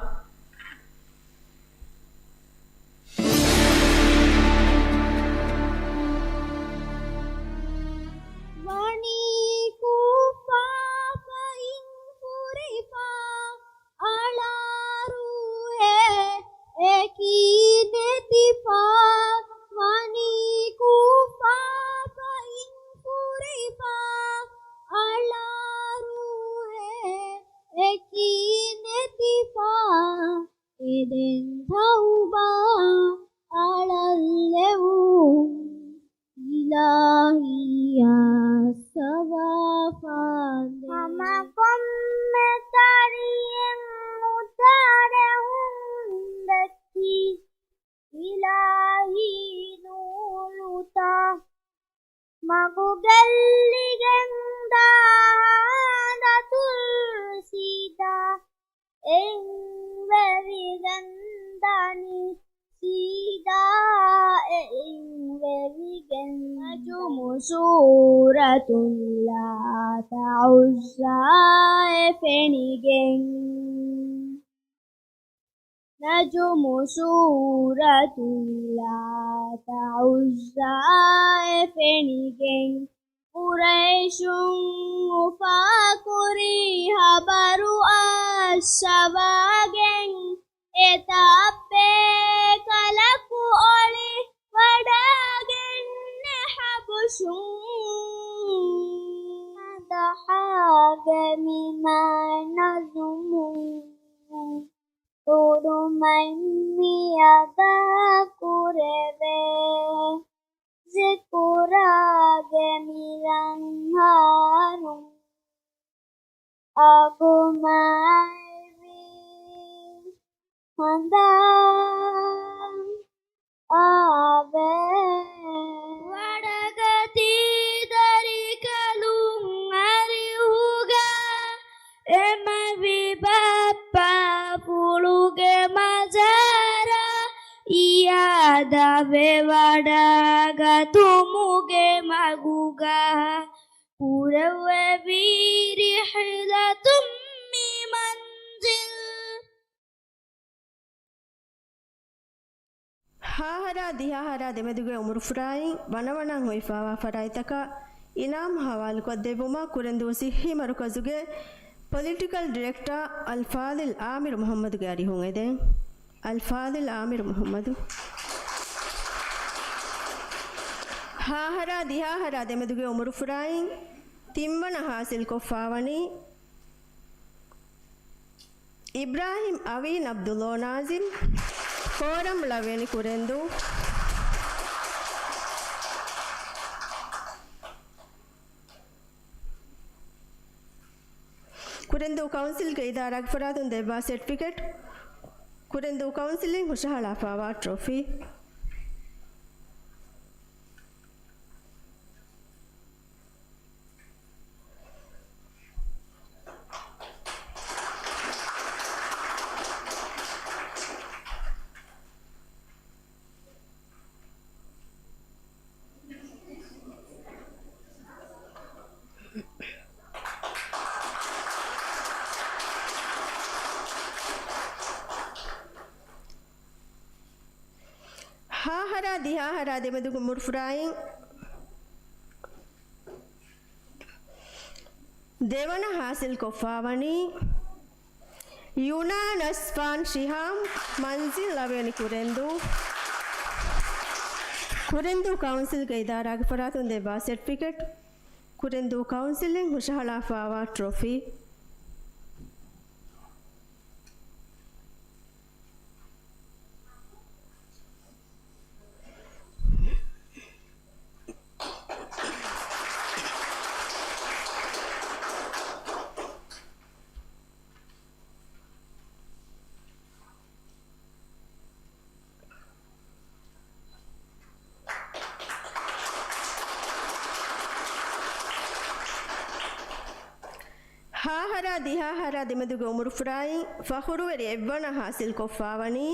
نجم سورة لا تعزى فنجن قريش فاكريها برؤ الشواجن اتابك لك أولي وداجن حبش ضحاك مما نظم Turumaimiada kureve Zikurage milang harum Aku maivi Handang Ave Wadagati dari kalung arihuga Emavi bapa Puluge mazara iya dave wadaga tumuge maguga purawe viri hilatum mi manzil ಹಾಹರ ದಿಹಾಹರ ದೆಮೆದುಗೆ ಉಮುರ್ ಫುರಾಯಿಂ ವನವನಂ ಹೊಯ್ಫಾವಾ ಫರಾಯಿತಕ ಇನಾಮ್ ಹವಾಲು ಕೊದ್ದೆಬುಮ ಕುರೆಂದು ಸಿಹಿ ಮರುಕಜುಗೆ ಪೊಲಿಟಿಕಲ್ ಡೈರೆಕ್ಟರ್ ಅಲ್ಫಾದಿಲ್ ಆಮಿರ್ ಮೊಹಮ್ಮದ್ ಗಾರಿ ಹೋಗಿದೆ ಅಲ್ಫಾದಿಲ್ ಆಮಿರ್ ಮೊಹಮ್ಮದ್ ಹಾಹರ ದಿಹಾಹರ ದೆಮೆದುಗೆ ಉಮುರ್ ಫುರಾಯಿಂ ತಿಂಬನ ಹಾಸಿಲ್ ಕೊಫಾವನಿ ಇಬ್ರಾಹಿಂ ಅವೀನ್ ಅಬ್ದುಲ್ಲೋ ನಾಜಿಮ್ ಕೋರಂ ಲವೇನಿ ಕುರೆಂದು ಕುರೆಂದು ಕೌನ್ಸಿಲ್ಗೆ ಇದಾರಾಗ ಫರಾದುನ್ ದೆವ್ವಾ ಸರ್ಟಿಫಿಕೇಟ್ ಕುರೆಂದು ಕೌನ್ಸಿಲಿಂಗ್ ಹುಷಾಳಾ ಫಾವಾ trophy hara diha hara demeduge murfurayin devana hasil koffawani Yuna Nasfan Shiham Manzil Laveni Kurendu Council Gaidara Faratun Deva certificate Kurendu Counciling Hushala Fawa trophy hara diha hara demeduge umurfurayin fakhuruveri evwana hasil koffawani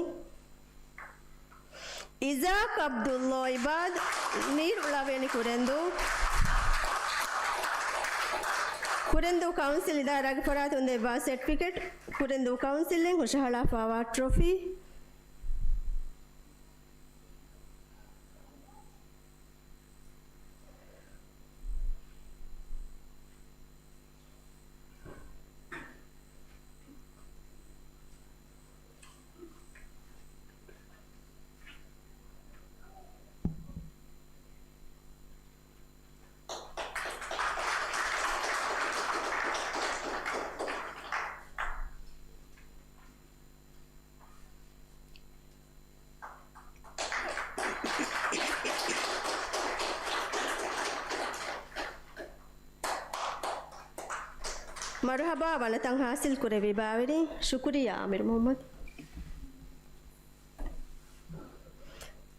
Isaac Abdullah Ibad Mir Ulaveni Kurendu Council Idarage Faratun Deva certificate Kurendu Counciling Hushala Fawa trophy Marhaba wanatang hasil kurevi bawiri shukriya Amir Muhammad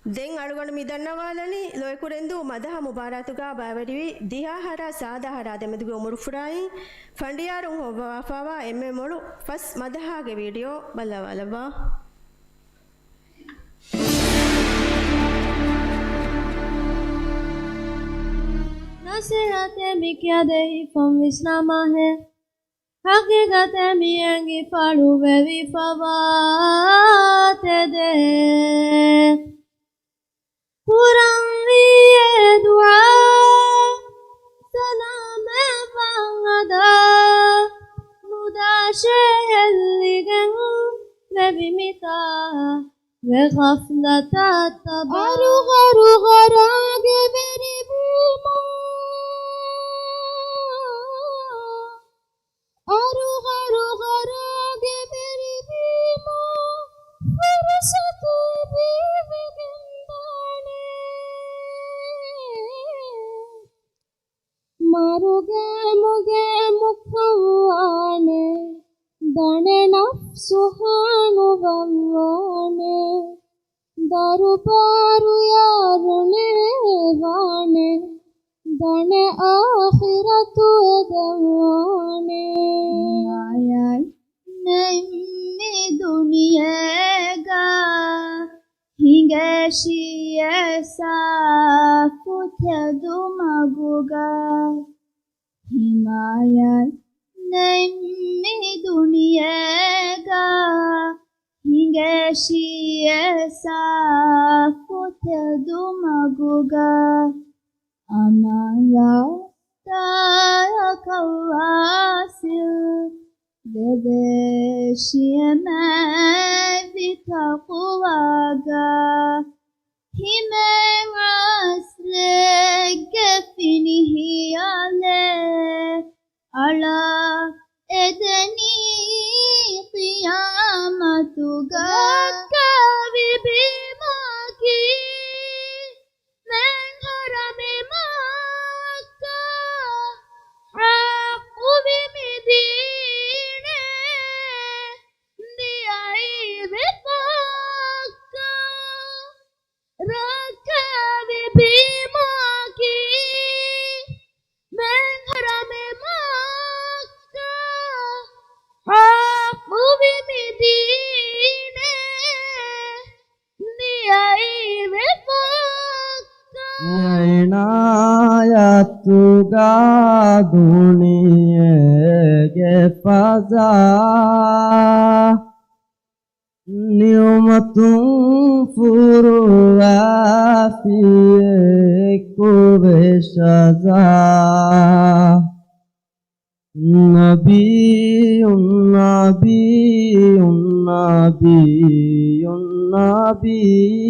Den alugon midannawalani loykurendu madaha mubaratuga bawiri diha hara sada hara demeduge umurfurai fandiyarun hobwa fawa emme molu fas madaha ge video ballawalaba नसीहत में क्या दे फम इस्लामा है हकीकत में अंगी फाड़ू बेवी फवात दे पुरानी दुआ सलाम बांगदा मुदाशे लिगन बेवी मिता وغفلة التبع غراق بربوما غراق بربوما فرصة ببنداني مروغا مغا مكواني داني نفسهان والله दरबारु यारुने वाने दने आखिरतु दवाने आया नहीं दुनिया का हिंगेशी ऐसा पुथे दुमागुगा हिमाया नहीं दुनिया का Hingeshi esa fote dumaguga amaya taya kawasil dedeshi ema vitakuwaga himen asle gefinihi ale ala edeni قيامتك ببماك من حرم مكة حق بمدينة بعيب مكة ركب بماك من حرم مكة حق بمدينة بعيب مكة عنايتك دنيا فزا نعمة فروع في كوبشازا نبي نبي نبي نبي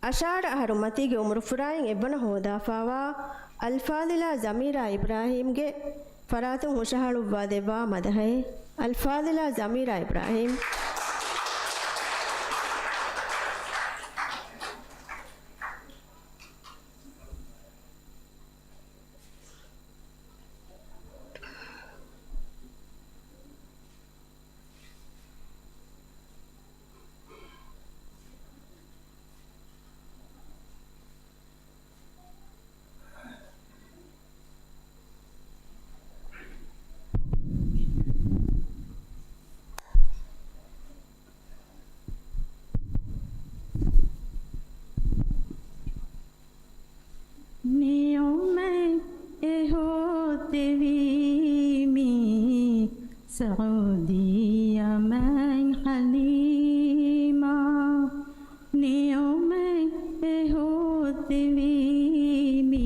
ಅಶಾಡ ಅಹರು ಮತಿಗೆ ಉಮರು ಫುರಾಯಿನ್ ಎಬ್ಬನ ಹೋದಾಫಾವಾ ಅಲ್ಫಾದಿಲಾ ಜಮೀರಾ ಇಬ್ರಾಹಿಂಗೆ ಫರಾತು ಹುಷಹಾಳುವ್ವಾ ದೆವ್ವಾ ಮದಹೈ ಅಲ್ಫಾದಿಲಾ ಜಮೀರಾ Ibrahim سعودية من حليمة نيومي هود ويمي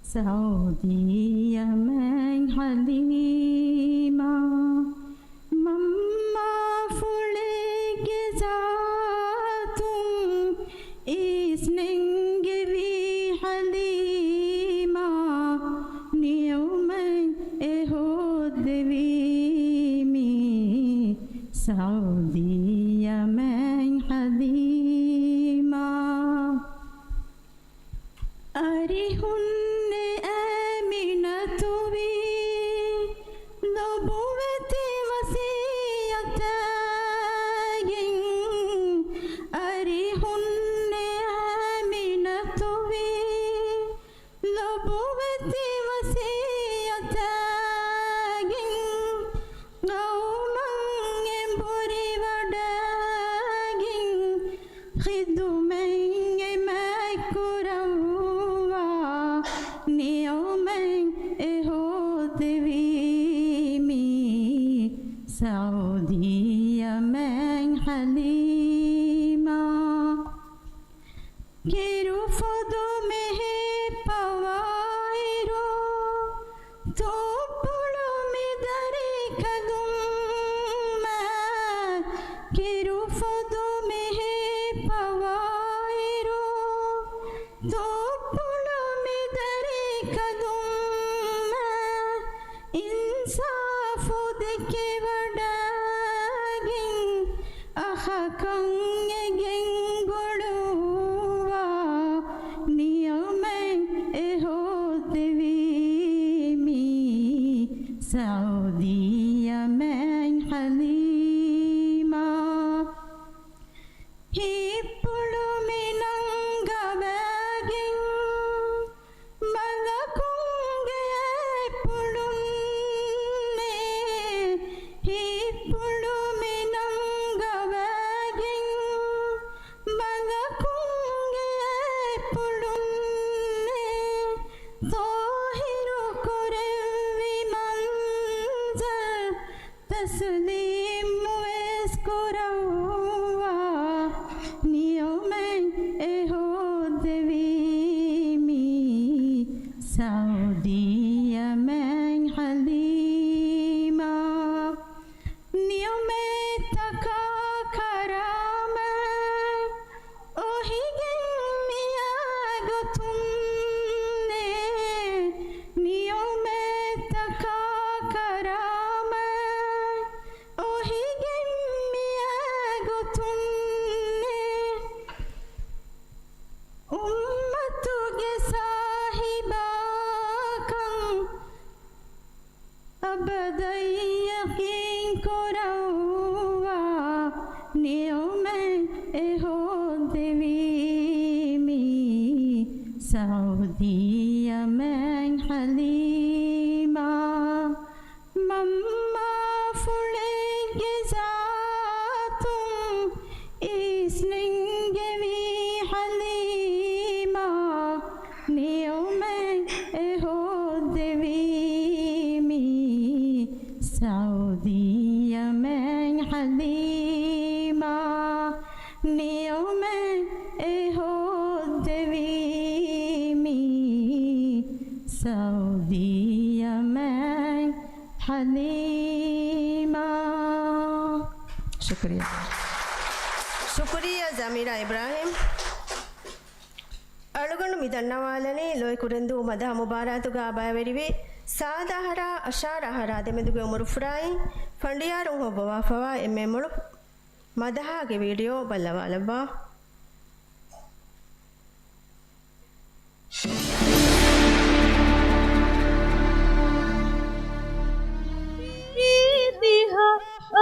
سعودية من حليمة مما فلك ذاتم إسننج في حليمة نيومي هود سعودية من حليمة أريهن آمنة بي نبوة وصيتين أري نبوتي وصيتاجين قوما ينبري وداجين خدمين مكروا نيومين إهود بيمي سعودية من حليمة كيرو فضمه بوايرو توبلو مدري كدوما كيرو فضمه بوايرو توبلو مدري كدوما إنصاف دكي وداجين أخاكم يجين بلوا نيومين إهود بيمي سعودية من حليمة هيبلو من أنقباجين ملكون يبلوني هيبلو من أنقباجين ملكون يبلوني ظاهر كرم منزل تسليم واسكروا نيومين إهود بيمي سعودية من حليمة نيومين تكا كرامة أوهيجن مياغتوني نيومين تكا كرامة أوهيجن مياغتوني أمتك صاحباكم أبدا يقين كروا نيومين إهود بيمي سعودية من حليمة مما فلك ذاتم إسنين حليمة نيومين إهود بيمي سعودية من حليمة نيومين إهود بيمي سعودية من حليمة شكرا ಶುಕ್ರಿಯಾ ಜಮೀರಾ Ibrahim ಅಳುಗಣ್ಣು ಮಿದನ್ನವಾಲನೆ ಲೋಯ್ ಕುರೆಂದು ಮದ ಮುಬಾರಾತುಗ ಬಾಯವೆರಿವೆ ಸಾದಹರ ಅಶಾರಹರ ದೆಮೆದುಗೆ ಉಮರು ಫ್ರಾಯಿ ಫಂಡಿಯಾರು ಹೊಬ್ಬವಾ ಫವಾ ಎಮ್ಮೆ ಮುಳು ಮದಹಾಗೆ ವಿಡಿಯೋ ಬಲ್ಲವಾಲಬ್ಬ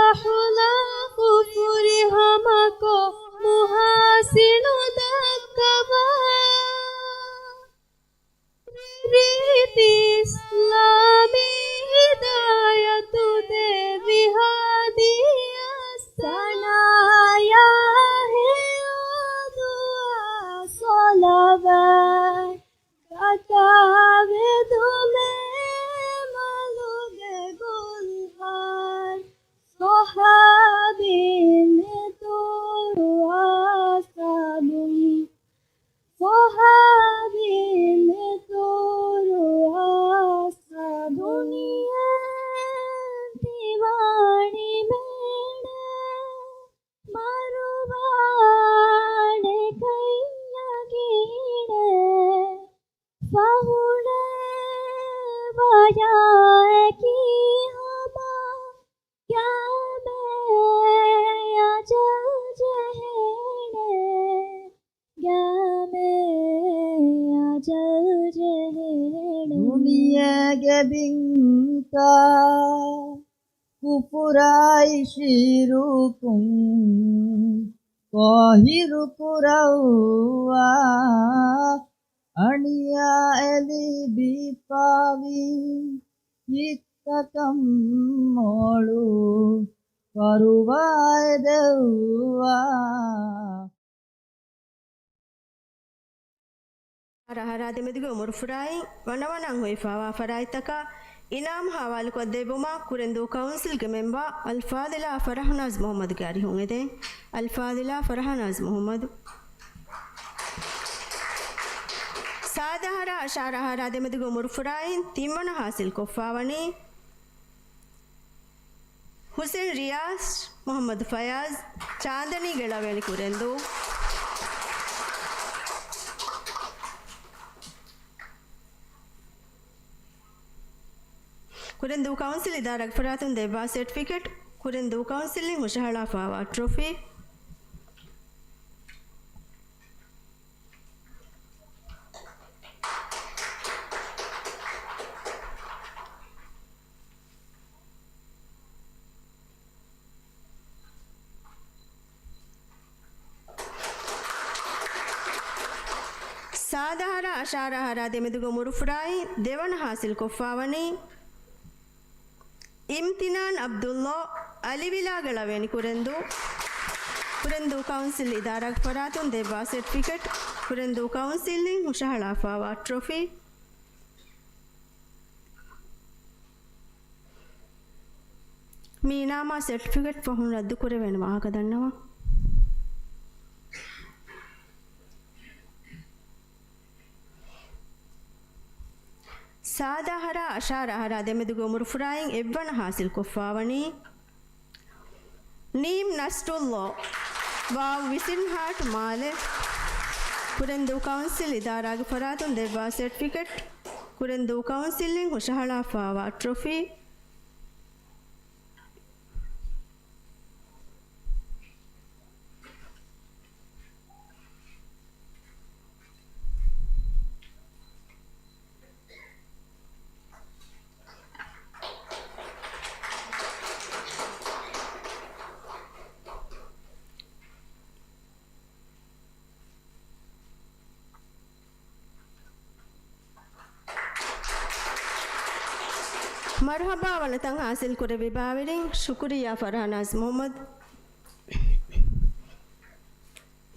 أحلى كفرها مكو محاسن دكبا ريت إسلامي هداية देवी هادية سنايا दुआ صلوات كتاب ملوك गुलहार صحابين ترواصبون صحابين ترواصبون दीवानी मेरे मारुवाड़े कैया कीड़े फाहुड़े बजाए की हमा क्या मैं अजल जहेड़े क्या मैं अजल जहेड़े दुनिया के बिंका kupurai shirukum qahiru kurawa අනියා එලි බීපාවි හිත්තකම් මොළු කරුවාය දෙව්වා අරහරා දෙමෙදුගේ උමරු ෆුරායි වනවනං හොයිෆාවා ෆරායිතක ඉනාම් හවාලු කොද්දේබුමා කුරෙන්දු කවුන්සිල්ගේ මෙම්බා අල්ෆාදිලා ෆරහනාස් මොහම්මද් ගාරි හුන් එදේ අල්ෆාදිලා ෆරහනාස් මොහම්මද් ಸಾದಹರ ಅಶಾರಹರ ದೆಮದುಗು ಮುರುಫುರಾಯಿನ್ ತಿಮ್ಮನ ಹಾಸಿಲ್ ಕೊಫಾವನಿ ಹುಸೇನ್ ರಿಯಾಸ್ ಮೊಹಮ್ಮದ್ ಫಯಾಜ್ ಚಾಂದನಿ ಗೆಳವೇಳಿ ಕುರೆಂದು ಕುರೆಂದು ಕೌನ್ಸಿಲ್ ಇದಾರಗ್ ಫರಾತುನ್ ದೇವಾ ಸರ್ಟಿಫಿಕೇಟ್ ಕುರೆಂದು ಕೌನ್ಸಿಲಿಂಗ್ ಹುಷಹಳ ಫಾವಾ ಟ್ರೋಫಿ ಸಾದಹರ ಅಶಾರಹರ ದೆಮೆದುಗು ಮುರುಫುರಾಯಿ ದೇವನ ಹಾಸಿಲ್ ಕೊಫಾವನಿ ಇಮ್ತಿನಾನ್ ಅಬ್ದುಲ್ಲಾ ಅಲಿವಿಲಾಗಳವೇನಿ ಕುರೆಂದು ಕೌನ್ಸಿಲ್ ಇದಾರಗ್ ಫರಾತುನ್ ದೇವಾ ಸರ್ಟಿಫಿಕೇಟ್ ಕುರೆಂದು ಕೌನ್ಸಿಲಿಂಗ್ ಹುಷಹಳ ಫಾವಾ ಟ್ರೋಫಿ ಮೀನಾಮಾ ಸರ್ಟಿಫಿಕೇಟ್ ಫಹುನ್ ರದ್ದು ಕುರೆವೇನು ವಾಹಕ ದಣ್ಣವಾ ಸಾದಹರ ಅಶಾರಹರ ದೆಮೆದುಗು ಮುರುಫುರಾಯಿನ್ ಎವ್ವನ ಹಾಸಿಲ್ ಕೊಫಾವನಿ ನೀಮ್ ನಸ್ಟುಲ್ಲಾ ವಾವ್ ವಿಸಿನ್ಹಾಟ್ ಮಾಲೆ ಕುರೆಂದು ಕೌನ್ಸಿಲ್ ಇದಾರಾಗಿ ಫರಾತುನ್ ದೇವಾ ಸರ್ಟಿಫಿಕೇಟ್ ಕುರೆಂದು ಕೌನ್ಸಿಲಿಂಗ್ ಹುಷಹಳ ಫಾವಾ ಟ್ರೋಫಿ मरहबा वनतंग हासिल कुरे विबाविरिंग शुक्रिया फरहानाज मोहम्मद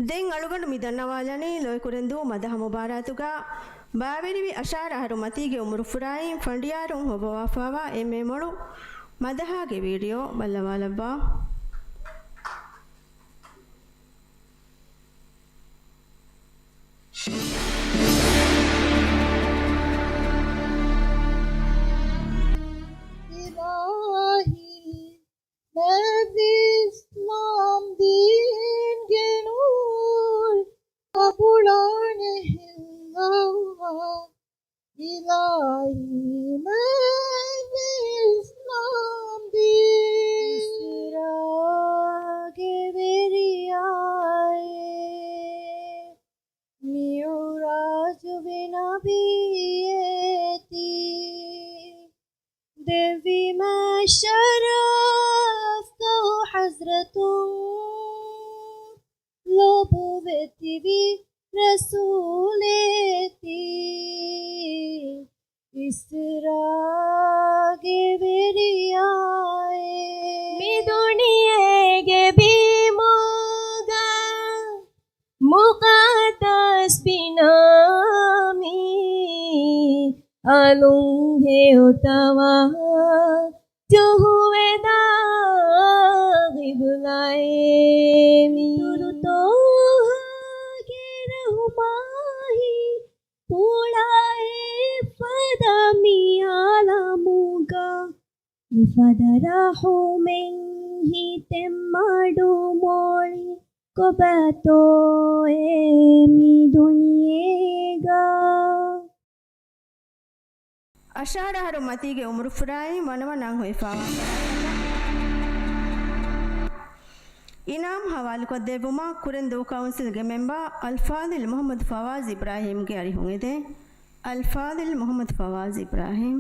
दें अलुगंड मिदन्नवालनी लोय कुरेंदु मदह मुबारातुगा बाविरिवि अशार हरु मतीगे उमरु फुराई फंडियारुं होबवाफावा एमे मोळु मदहागे वीडियो बल्लवालब्बा इस्लाम दीन के नूर कबूलाने हिल्लाह इलाही मैं इस्लाम दीन सिरागे मेरी आए मिराज बिना भी देवी मैं शरफ तो हजरत लोबुवती भी रसूलेती इसरागे मेरी आए मी दुनिया भी मोगा मुक़द्दस बिनामी अलूंगे उतवा जो हुए दागी बुलाए मिरु तो के रहमाही पुलाए फदा मियाला मुगा निफदराहु में ही तेम्माडु मोली को बातो मी दुनियेगा ಅಶಾರಹರು ಮತಿಗೆ ಉಮರು ಫುರಾಯಿ ವನವನಂಗ್ ಹೊಯ್ಫಾವಾ ಇನಾಮ್ ಹವಾಲು ಕೊದ್ದೆಬುಮಾ ಕುರೆಂದು ಕೌನ್ಸಿಲ್ಗೆ ಮೆಂಬಾ ಅಲ್ಫಾದಿಲ್ ಮೊಹಮ್ಮದ್ ಫವಾಜ್ ಇಬ್ರಾಹಿಂಗೆ ಅರಿ ಹೊಂಗಿದೆ ಅಲ್ಫಾದಿಲ್ ಮೊಹಮ್ಮದ್ ಫವಾಜ್ ಇಬ್ರಾಹಿಂ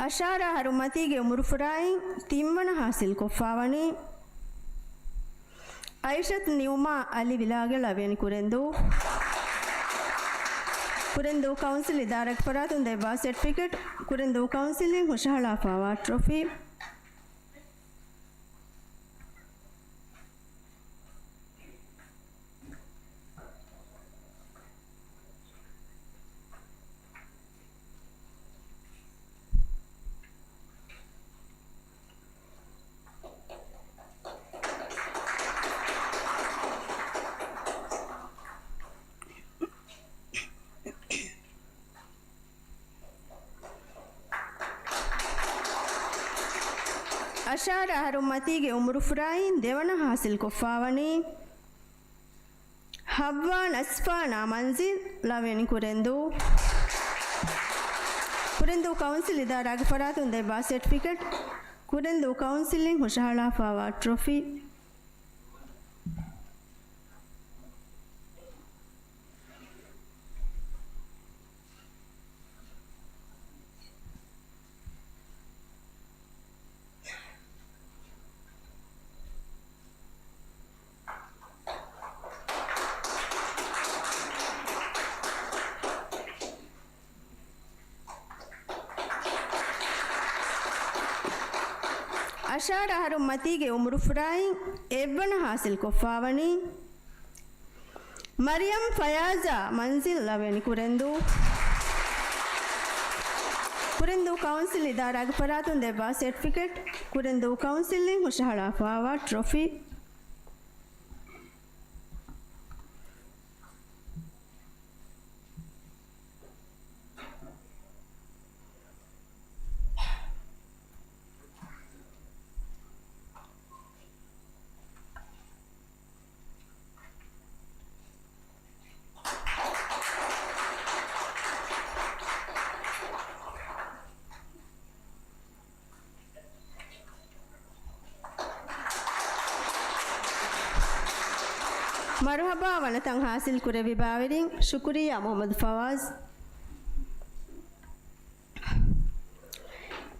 ಅಶಾರ ಹರುಮತಿಗೆ ಉಮರು ಫುರಾಯಿ ತಿಮ್ಮನ ಹಾಸಿಲ್ ಕೊಫಾವನಿ ಐಷತ್ ನಿಯುಮಾ ಅಲಿ ವಿಲಾಗೆ ಲವೇನಿ ಕುರೆಂದು ಕೌನ್ಸಿಲ್ ಇದಾರಕ್ ಫರಾತುನ್ ದೆಬಾ ಸರ್ಟಿಫಿಕೇಟ್ ಕುರೆಂದು ಕೌನ್ಸಿಲಿಂಗ್ ಹುಷಹಳಾಫಾವಾ ಟ್ರೋಫಿ ಅಶಾರ ಹರುಮತಿಗೆ ಉಮರು ಫುರಾಯಿನ್ ದೇವನ ಹಾಸಿಲ್ ಕೊಫಾವನಿ ಹವ್ವಾ ನಸ್ಫಾನಾ ಮಂಜಿಲ್ ಲವೆನಿ ಕುರೆಂದು ಕೌನ್ಸಿಲ್ ಇದಾರಾಗ ಫರಾತುನ್ ದೆಬಾ ಸರ್ಟಿಫಿಕೇಟ್ ಕುರೆಂದು ಕೌನ್ಸಿಲಿಂಗ್ ಹುಷಹಳಾಫಾವಾ ಟ್ರೋಫಿ ಅಶಾರ ಹರುಮತಿಗೆ ಉಮರು ಫುರಾಯಿ ಎವ್ವನ ಹಾಸಿಲ್ ಕೊಫಾವನಿ ಮರಿಯಂ ಫಯಾಜಾ ಮಂಜಿಲ್ ಲವೆನಿ ಕುರೆಂದು ಕೌನ್ಸಿಲ್ ಇದಾರಾಗ ಫರಾತುನ್ ದೆಬಾ ಸರ್ಟಿಫಿಕೇಟ್ ಕುರೆಂದು ಕೌನ್ಸಿಲಿಂಗ್ ಹುಷಹಳಾಫಾವಾ ಟ್ರೋಫಿ ಮರ್ಹಬಾ ವನತಂ ಹಾಸಿಲ್ ಕುರೆವಿ ಬಾವಿರಿಂ ಶುಕ್ರಿಯಾ ಮೊಹಮ್ಮದ್ ಫವಾಜ್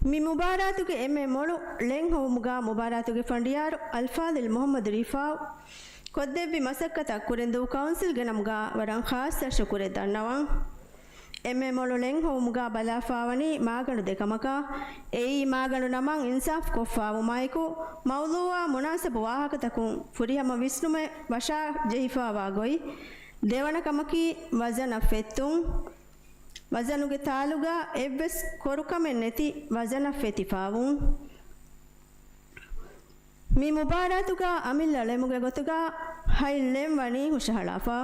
ಮಿ ಮುಬಾರಾತುಗೆ ಎಮ್ಮೆ ಮೊಳು ಲೆಂಗ್ ಹೋಮುಗಾ ಮುಬಾರಾತುಗೆ ಫಂಡಿಯಾರು ಅಲ್ಫಾದಿಲ್ ಮೊಹಮ್ಮದ್ ರಿಫಾವ್ ಕೊದ್ದೆವ್ವಿ ಮಸಕ್ಕತ ಕುರೆಂದು ಕೌನ್ಸಿಲ್ಗೆ ನಮ್ಗಾ ವರಂ ಖಾಸ ಶುಕ್ರೆ ದನ್ನವಂ ಎಮ್ಮೆ ಮೊಳು ಲೆಂಗ್ ಹೋಮುಗಾ ಬಲಾಫಾವನಿ ಮಾಗಣು ದೆಕಮಕ ಏಯಿ ಮಾಗಣು ನಮಂ ಇನ್ಸಾಫ್ ಕೊಫಾವು ಮಾಯ್ಕು ಮೌಲೂವಾ ಮುನಾಸಬು ವಾಹಕತಕುಂ ಫುರಿಹಮ ವಿಷ್ಣುಮೆ ವಶಾ ಜೆಹಿಫಾವಾ ಗೊಯ್ ದೇವನ ಕಮಕಿ ವಜನ ಫೆತ್ತುಂ ವಜನುಗೆ ತಾಲುಗ ಎವ್ವೆಸ್ ಕೊರುಕಮೆನ್ ನೆತಿ ವಜನ ಫೆತಿಫಾವುಂ ಮಿ ಮುಬಾರಾತುಗ ಅಮಿಲ್ಲ ಲೆಮುಗೆ ಗೊತುಗ ಹೈಲ್ಲೆಂ ವನಿ ಹುಷಹಳಾಫಾ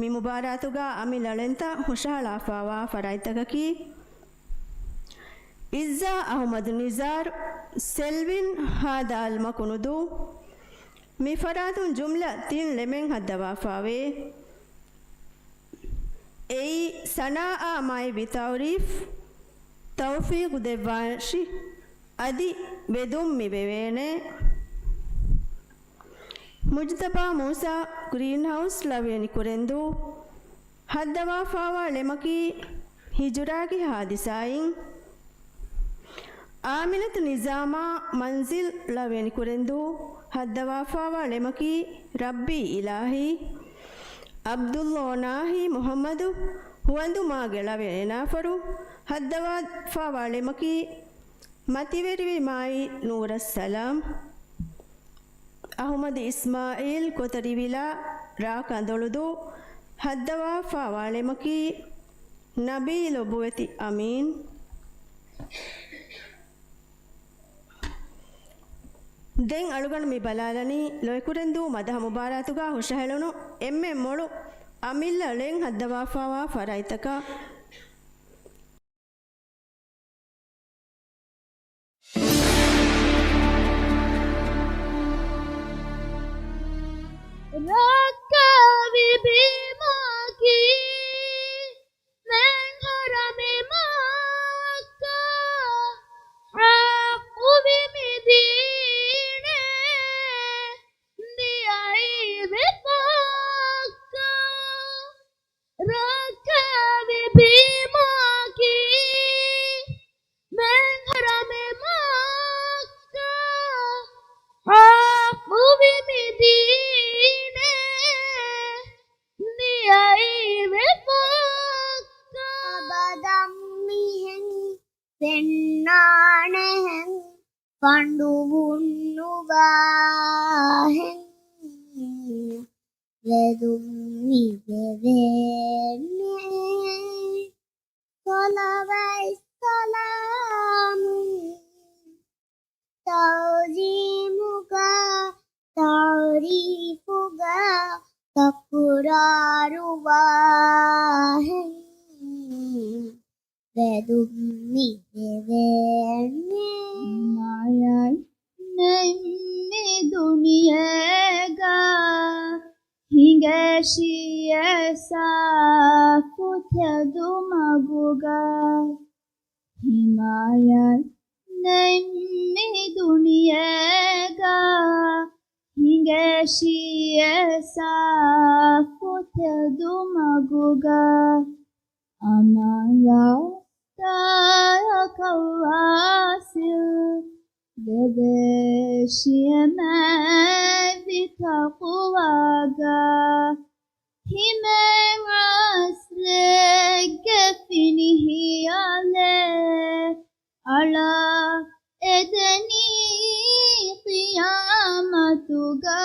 ಮಿ ಮುಬಾರಾತುಗ ಅಮಿಲಳೆಂತ ಹುಷಹಳಾಫಾವಾ ಫರಾಯ್ತಗಕಿ ಇಜ್ಜಾ ಅಹಮದ್ ನಿಜಾರ್ ಸೆಲ್ವಿನ್ ಹಾದಾಲ್ ಮಕುನುದು ಮಿ ಫರಾತುನ್ ಜುಮ್ಲ ತೀನ್ ಲೆಮೆಂಗ್ ಹದ್ದವಾಫಾವೆ ಏಯಿ ಸನಾ ಮಾಯಿ ಬಿತೌರೀಫ್ ತೌಫೀಕ್ ದೆವ್ವಾಶಿ ಅದಿ ಬೆದುಂ ಮಿ ಬೆವೇನೆ ಮುಜ್ತಬಾ ಮೂಸಾ ಗ್ರೀನ್ ಹೌಸ್ ಲವೇನಿ ಕುರೆಂದು ಹದ್ದವಾಫಾವಾ ಲೆಮಕಿ ಹಿಜುರಾಗಿ ಹಾದಿಸಾಯಿಂ ಆಮಿನತ್ ನಿಜಾಮಾ ಮಂಜಿಲ್ ಲವೇನಿ ಕುರೆಂದು ಹದ್ದವಾಫಾವಾ ಲೆಮಕಿ ರಬ್ಬಿ ಇಲಾಹಿ ಅಬ್ದುಲ್ಲೋನಾಹಿ ಮುಹಮ್ಮದು ಹುವಂದು ಮಾಗೆ ಲವೇನಾಫರು ಹದ್ದವಾಫಾವಾ ಲೆಮಕಿ ಮತಿವೆರಿವಿ ಮಾಯಿ ನೂರಸ್ಸಲಾಂ ಅಹಮದ್ ಇಸ್ಮಾಯಿಲ್ ಕೊತರಿವಿಲ ರಾ ಕಂದೊಳುದು ಹದ್ದವಾಫಾವಾ ಲೆಮಕಿ ನಬಿ ಲೊಬುವೆತಿ ಅಮೀನ್ ದೆಂ ಅಳುಗಣು ಮಿ ಬಲಾಲನಿ ಲೊಯ್ಕುರೆಂದು ಮದಹ ಮುಬಾರಾತುಗ ಹುಷಹೆಳುನು ಎಮ್ಮೆ ಮೊಳು ಅಮಿಲ್ಲ ಲೆಂ ಹದ್ದವಾಫಾವಾ ಫರೈತಕ Rakavi bimaki mengarame maka aku bimidine diai bimaka Rakavi උන්නුවාහෙන් වෙදුම්මි වෙවෙන්නේ කොලවයි සලාමුන් තවජීමුගා තවරීපුගා තකුරාරුවාහෙන් වෙදුම්මි වෙවෙන්නේ මායයි නෙම්මි දුනියේගා හිඟැසියසා පුතදුමගුගා හිමායයි නෙම්මි දුනියේගා හිඟැසියසා පුතදුමගුගා අමරස්තායකවාසිල් Bebeshiemevitakuwaga himengaslegefinihiale ala edeni qiyamatuga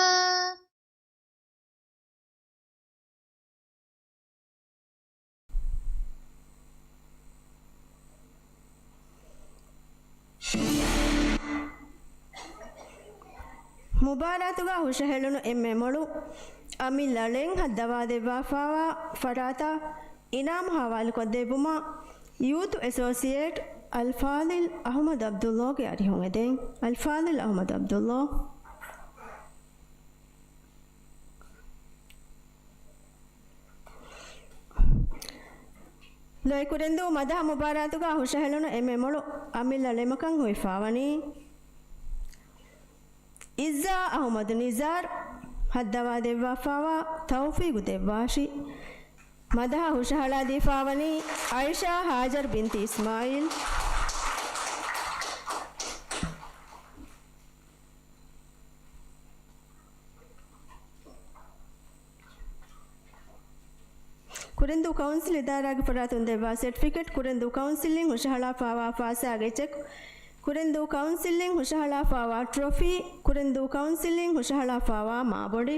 ಮುಬಾರಾತುಗ ಹುಷಹೆಳುನು ಎಮ್ಮೆಮೊಳು ಅಮಿ ಲಳೆಂ ಹದ್ದವಾದೆ ವಾಫಾವಾ ಫರಾತ ಇನಾಮ್ ಹವಾಲು ಕೊದ್ದೆಬುಮ ಯೂತ್ ಅಸೋಸಿಯೇಟ್ ಅಲ್ಫಾದಿಲ್ ಅಹಮದ್ ಅಬ್ದುಲ್ಲಾಗೆ ಅರಿಹೊಂಗೆದೆ ಅಲ್ಫಾದಿಲ್ ಅಹಮದ್ ಅಬ್ದುಲ್ಲಾ ಲೊಯ್ಕುರೆಂದು ಮದಹ ಮುಬಾರಾತುಗ ಹುಷಹೆಳುನು ಎಮ್ಮೆಮೊಳು ಅಮಿ ಲಳೆಮಕಂ ಹುಯ್ಫಾವನಿ ಇಜ್ಜಾ ಅಹಮದ್ ನಿಜಾರ್ ಹದ್ದವಾ ದೆವ್ವಾಫಾವಾ ತೌಫೀಗು ದೆವ್ವಾಶಿ ಮದಹ ಹುಷಹಳ ದೀಫಾವನಿ ಐಷಾ ಹಾಜರ್ ಬಿಂತಿ ಇಸ್ಮಾಯಿಲ್ ಕುರೆಂದು ಕೌನ್ಸಿಲ್ ಇದಾರಾಗಿ ಫರಾತುನ್ ದೆವ್ವಾ ಸರ್ಟಿಫಿಕೇಟ್ ಕುರೆಂದು ಕೌನ್ಸಿಲಿಂಗ್ ಹುಷಹಳ ಫಾವಾ ಫಾಸಾಗೆ ಚೆಕ್ ಕುರೆಂದು ಕೌನ್ಸಿಲಿಂಗ್ ಹುಷಹಳ ಫಾವಾ ಟ್ರೋಫಿ ಕುರೆಂದು ಕೌನ್ಸಿಲಿಂಗ್ ಹುಷಹಳ ಫಾವಾ ಮಾಬೊಡಿ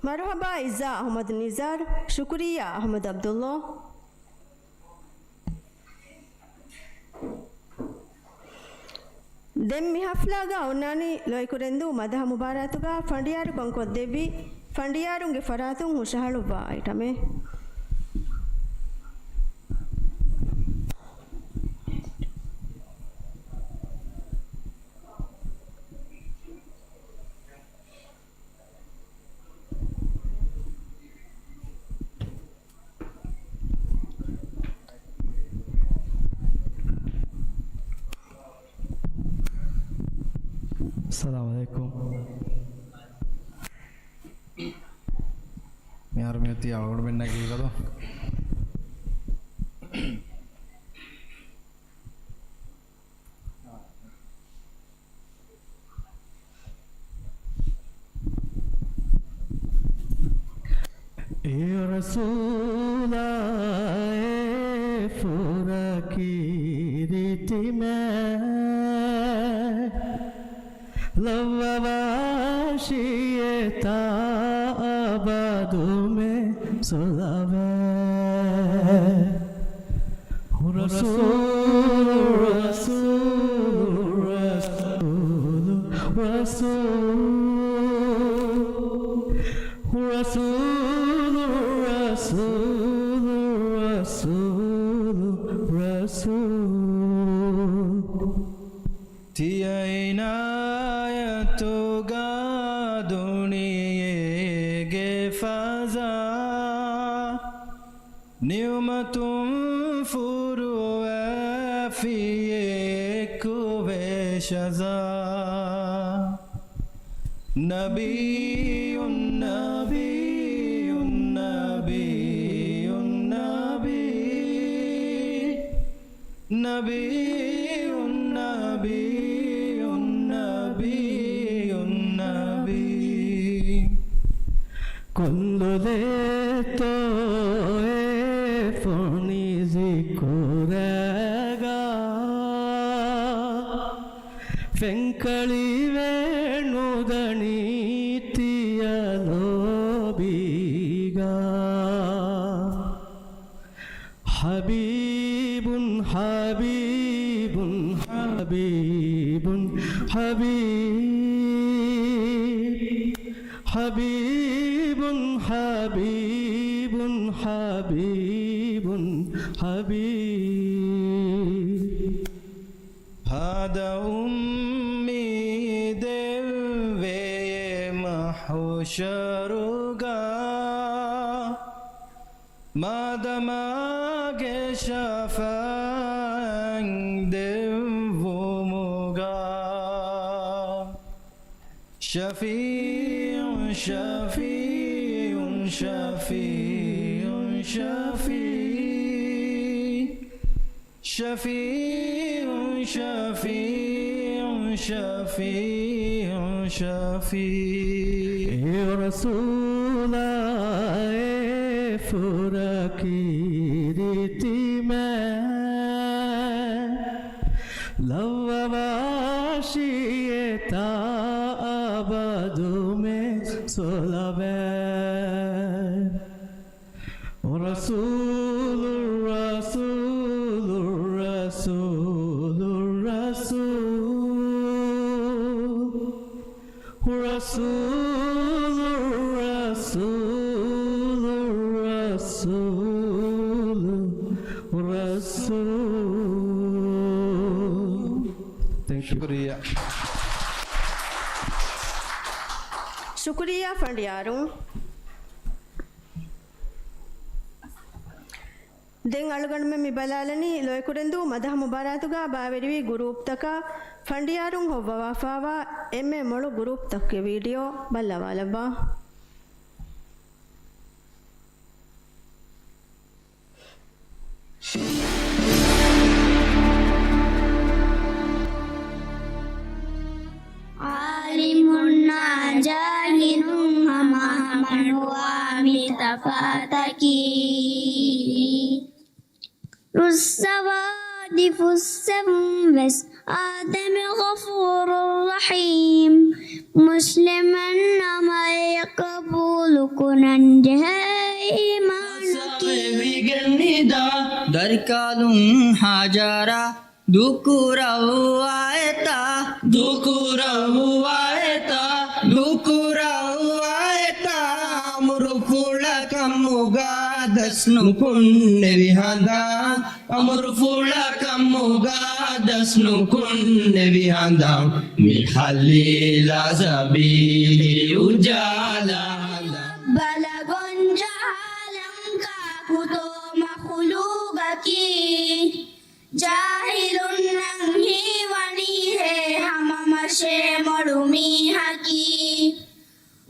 ಮರ್ಹಬಾ ಇಜ್ಜಾ ಅಹಮದ್ ನಿಜಾರ್ ಶುಕ್ರಿಯಾ ಅಹಮದ್ ಅಬ್ದುಲ್ಲಾ ದೆಮ್ಮಿ ಹಫ್ಲಾಗ ಅವನಾನಿ ಲೊಯ್ಕುರೆಂದು ಮದಹ ಮುಬಾರಾತುಗ ಫಂಡಿಯಾರು ಕೊಂಕೊದ್ದೆವಿ ಫಂಡಿಯಾರುಂಗೆ ಫರಾತುಂ ಹುಷಹಳು ಬಾ ಐಟಮೆ Assalamualaikum. Yaar मैं ती आवड़ में ना की करो या रसूला ए फुरा की रीति में लवाशियता आबादों में सुलावे रसूल रसूल रसूल रसूल रसूल रसूल रसूल रसूल तियैना نعمتم فروا في كوشزا نبي نبي نبي نبي نبي نبي نبي نبي Kondoleto e fornisi corega Fenkali venudani tialobiga Habibun Habibun Habibun Habib Habibun Habibun Habibun Habib هذا أمي دلوي محشرغا ما دماغ شفاعن دلومغا شفيع شفيع شفيع شفيع شفيع شفيع شفيع شفيع يا رسول الله فركيرتي ما لو باشيتا أبدو में सोलबे رسول الرسول الرسول الرسول رسول الرسول الرسول الرسول شكريا ಶುಕ್ರಿಯಾ ಫಂಡ್ ಯಾರು ದೆಂಗ್ ಅಳುಗಣ್ಮೆ ಮಿಬಲಾಲನಿ ಲೋಯ್ಕುರೆಂದು ಮದಹ ಮುಬಾರಾತುಗ ಬಾವೆರಿವಿ ಗ್ರೂಪ್ ತಕ ಫಂಡ್ ಯಾರು ಹೊವ್ವ ವಾಫಾವ ಎಮ್ಮೆ ಮೊಳು group ತಕ್ಕೆ video ಬಲ್ಲವಾಲವ್ವ السوادف السمس آدم غفور رحيم مسلما ما يقبل كنن ദർക്കാലും ഹാജാര ദുക്കുറവായത ദുക്കുറവായത ദുക്കുറവായത മുറുഫുള കമ്മുക ദസ്നു kunne vihanda amurfula kamuga dasnu kunne vihanda min halila sabili ujala balagon jahalam ka kuto makhulugaki jahilun nang hiwani he hamama she modumi haki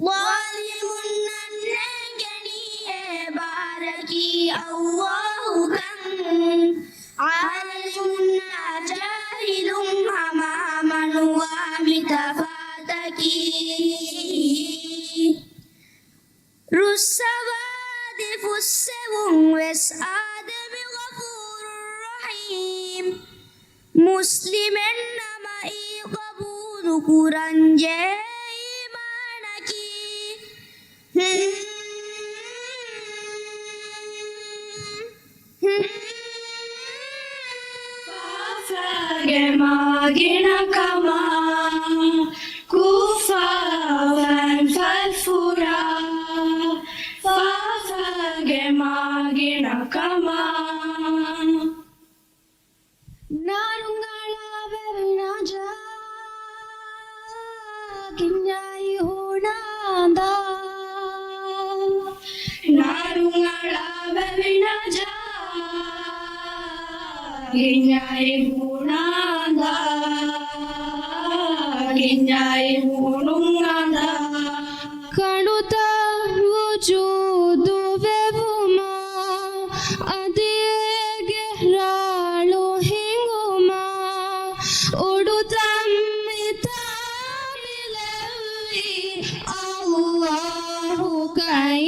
walimun nan lengeni he baraki Allahu kan alimun jahilun hama manuwa mitafataki Rusawadi fussewun wes adami ghafurur rahim muslimen nama iqabudu kuranje imanaki Magina kama kufa fan falfura magina kama narungala bevinaja kinyai honanda narungala bevinaja kinyai honanda kinyai honanda kanuta wujudu vevuma adege ralo hinguma udutam itamilawi Allahu kai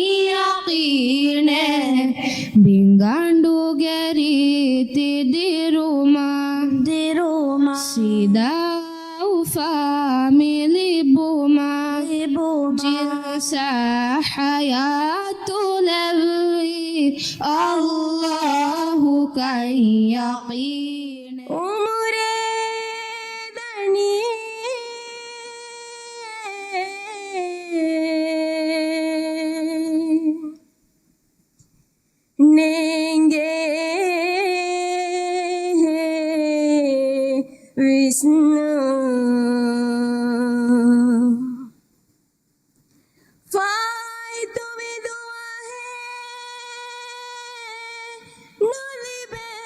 حياة لبي الله كي يقين Nenge Vishnu Fai tu mi dua hai Nuli bene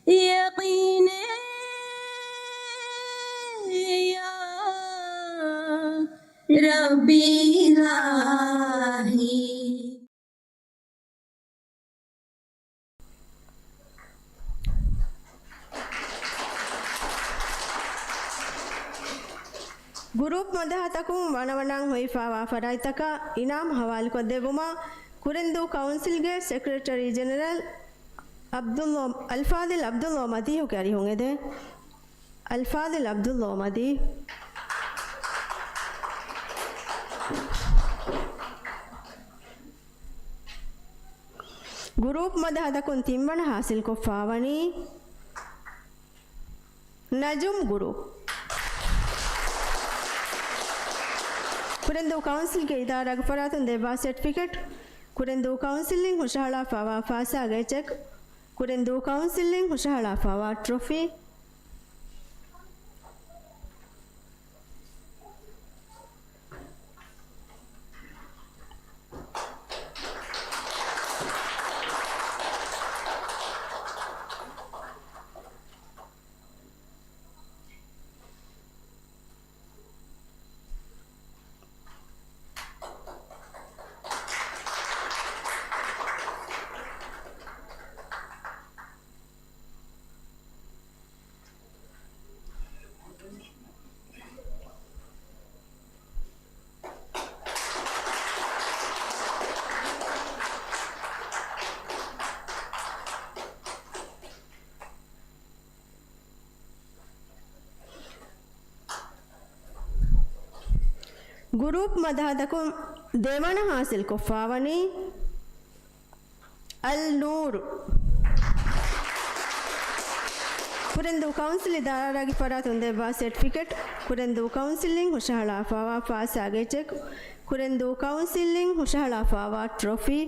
Yaqine Ya Rabbi ilahi group मदहतकु वनवनांग होइफावा फराइतका इनाम हवाल को देबुमा Kurendhoo council के secretary general अल्फादिल अब्दुल्ला मदी हो क्यारी होंगे दे अल्फादिल अब्दुल्ला मदी ग्रुप मदहतकु तिम्मन हासिल को फावनी नजुम ग्रुप कुरेंदु काउंसिल के इदारा गफरातुन देवा सर्टिफिकेट कुरेंदु काउंसिलिंग हुशाला फावा फासा गए चेक कुरेंदु काउंसिलिंग हुशाला फावा ट्रॉफी ग्रुप मदहतकु देवन हासिल को फावनी अल नूर कुरेंदु काउंसिल इदारा की फरातुन देवा सर्टिफिकेट कुरेंदु काउंसिलिंग हुशाला फावा फास आगे चेक कुरेंदु काउंसिलिंग हुशाला फावा ट्रॉफी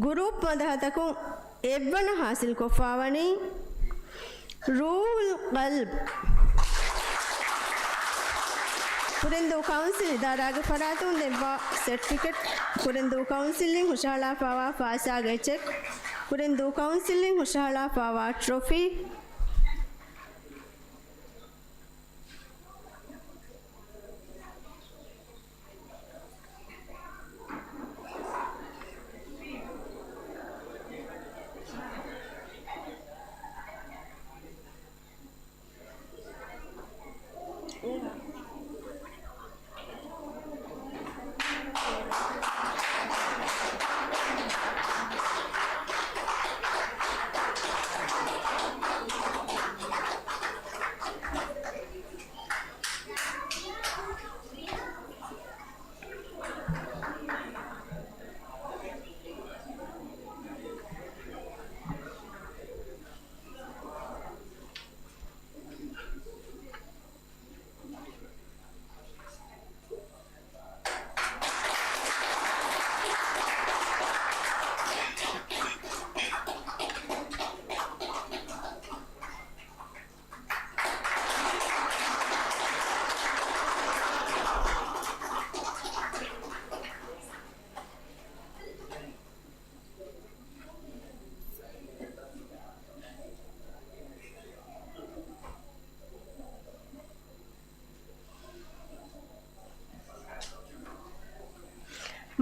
ग्रुप मदहतकु एब्बन हासिल को फावनी रूल कल्ब कुरेंदु काउंसिल इदारा के फरातुन देवा सर्टिफिकेट कुरेंदु काउंसिलिंग हुशाला फावा फासा गए चेक कुरेंदु काउंसिलिंग हुशाला फावा ट्रॉफी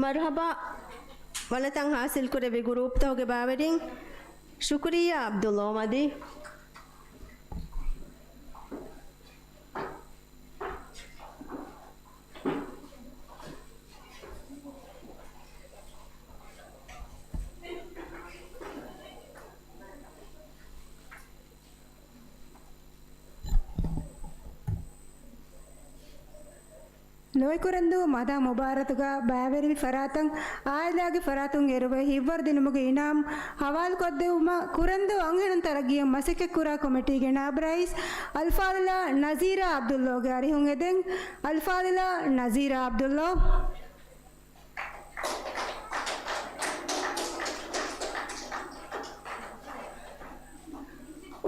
मरहबा वनतंग हासिल करे बे ग्रुप तोगे बावरिंग शुक्रिया अब्दुल्ला मदी ಲೋಯ್ಕುರಂದು ಮದ ಮುಬಾರತುಗ ಬಾವೆರಿ ಫರಾತಂಗ್ ಆಯ್ದಾಗಿ ಫರಾತುಂಗ್ ಎರುವೆ ಹಿವ್ವರ್ ದಿನಮುಗೆ ಇನಾಮ್ ಹವಾಲ್ ಕೊದ್ದೆವುಮ ಕುರಂದು ಅಂಗಣನ್ ತರಗಿಯ ಮಸಿಕೆ ಕುರಾ ಕಮಿಟಿಗೆ ನಾಬ್ರೈಸ್ ಅಲ್ಫಾದಿಲಾ ನಜೀರಾ ಅಬ್ದುಲ್ಲೋಗೆ ಅರಿಹುಂಗೆದೆಂಗ್ ಅಲ್ಫಾದಿಲಾ ನಜೀರಾ ಅಬ್ದುಲ್ಲೋ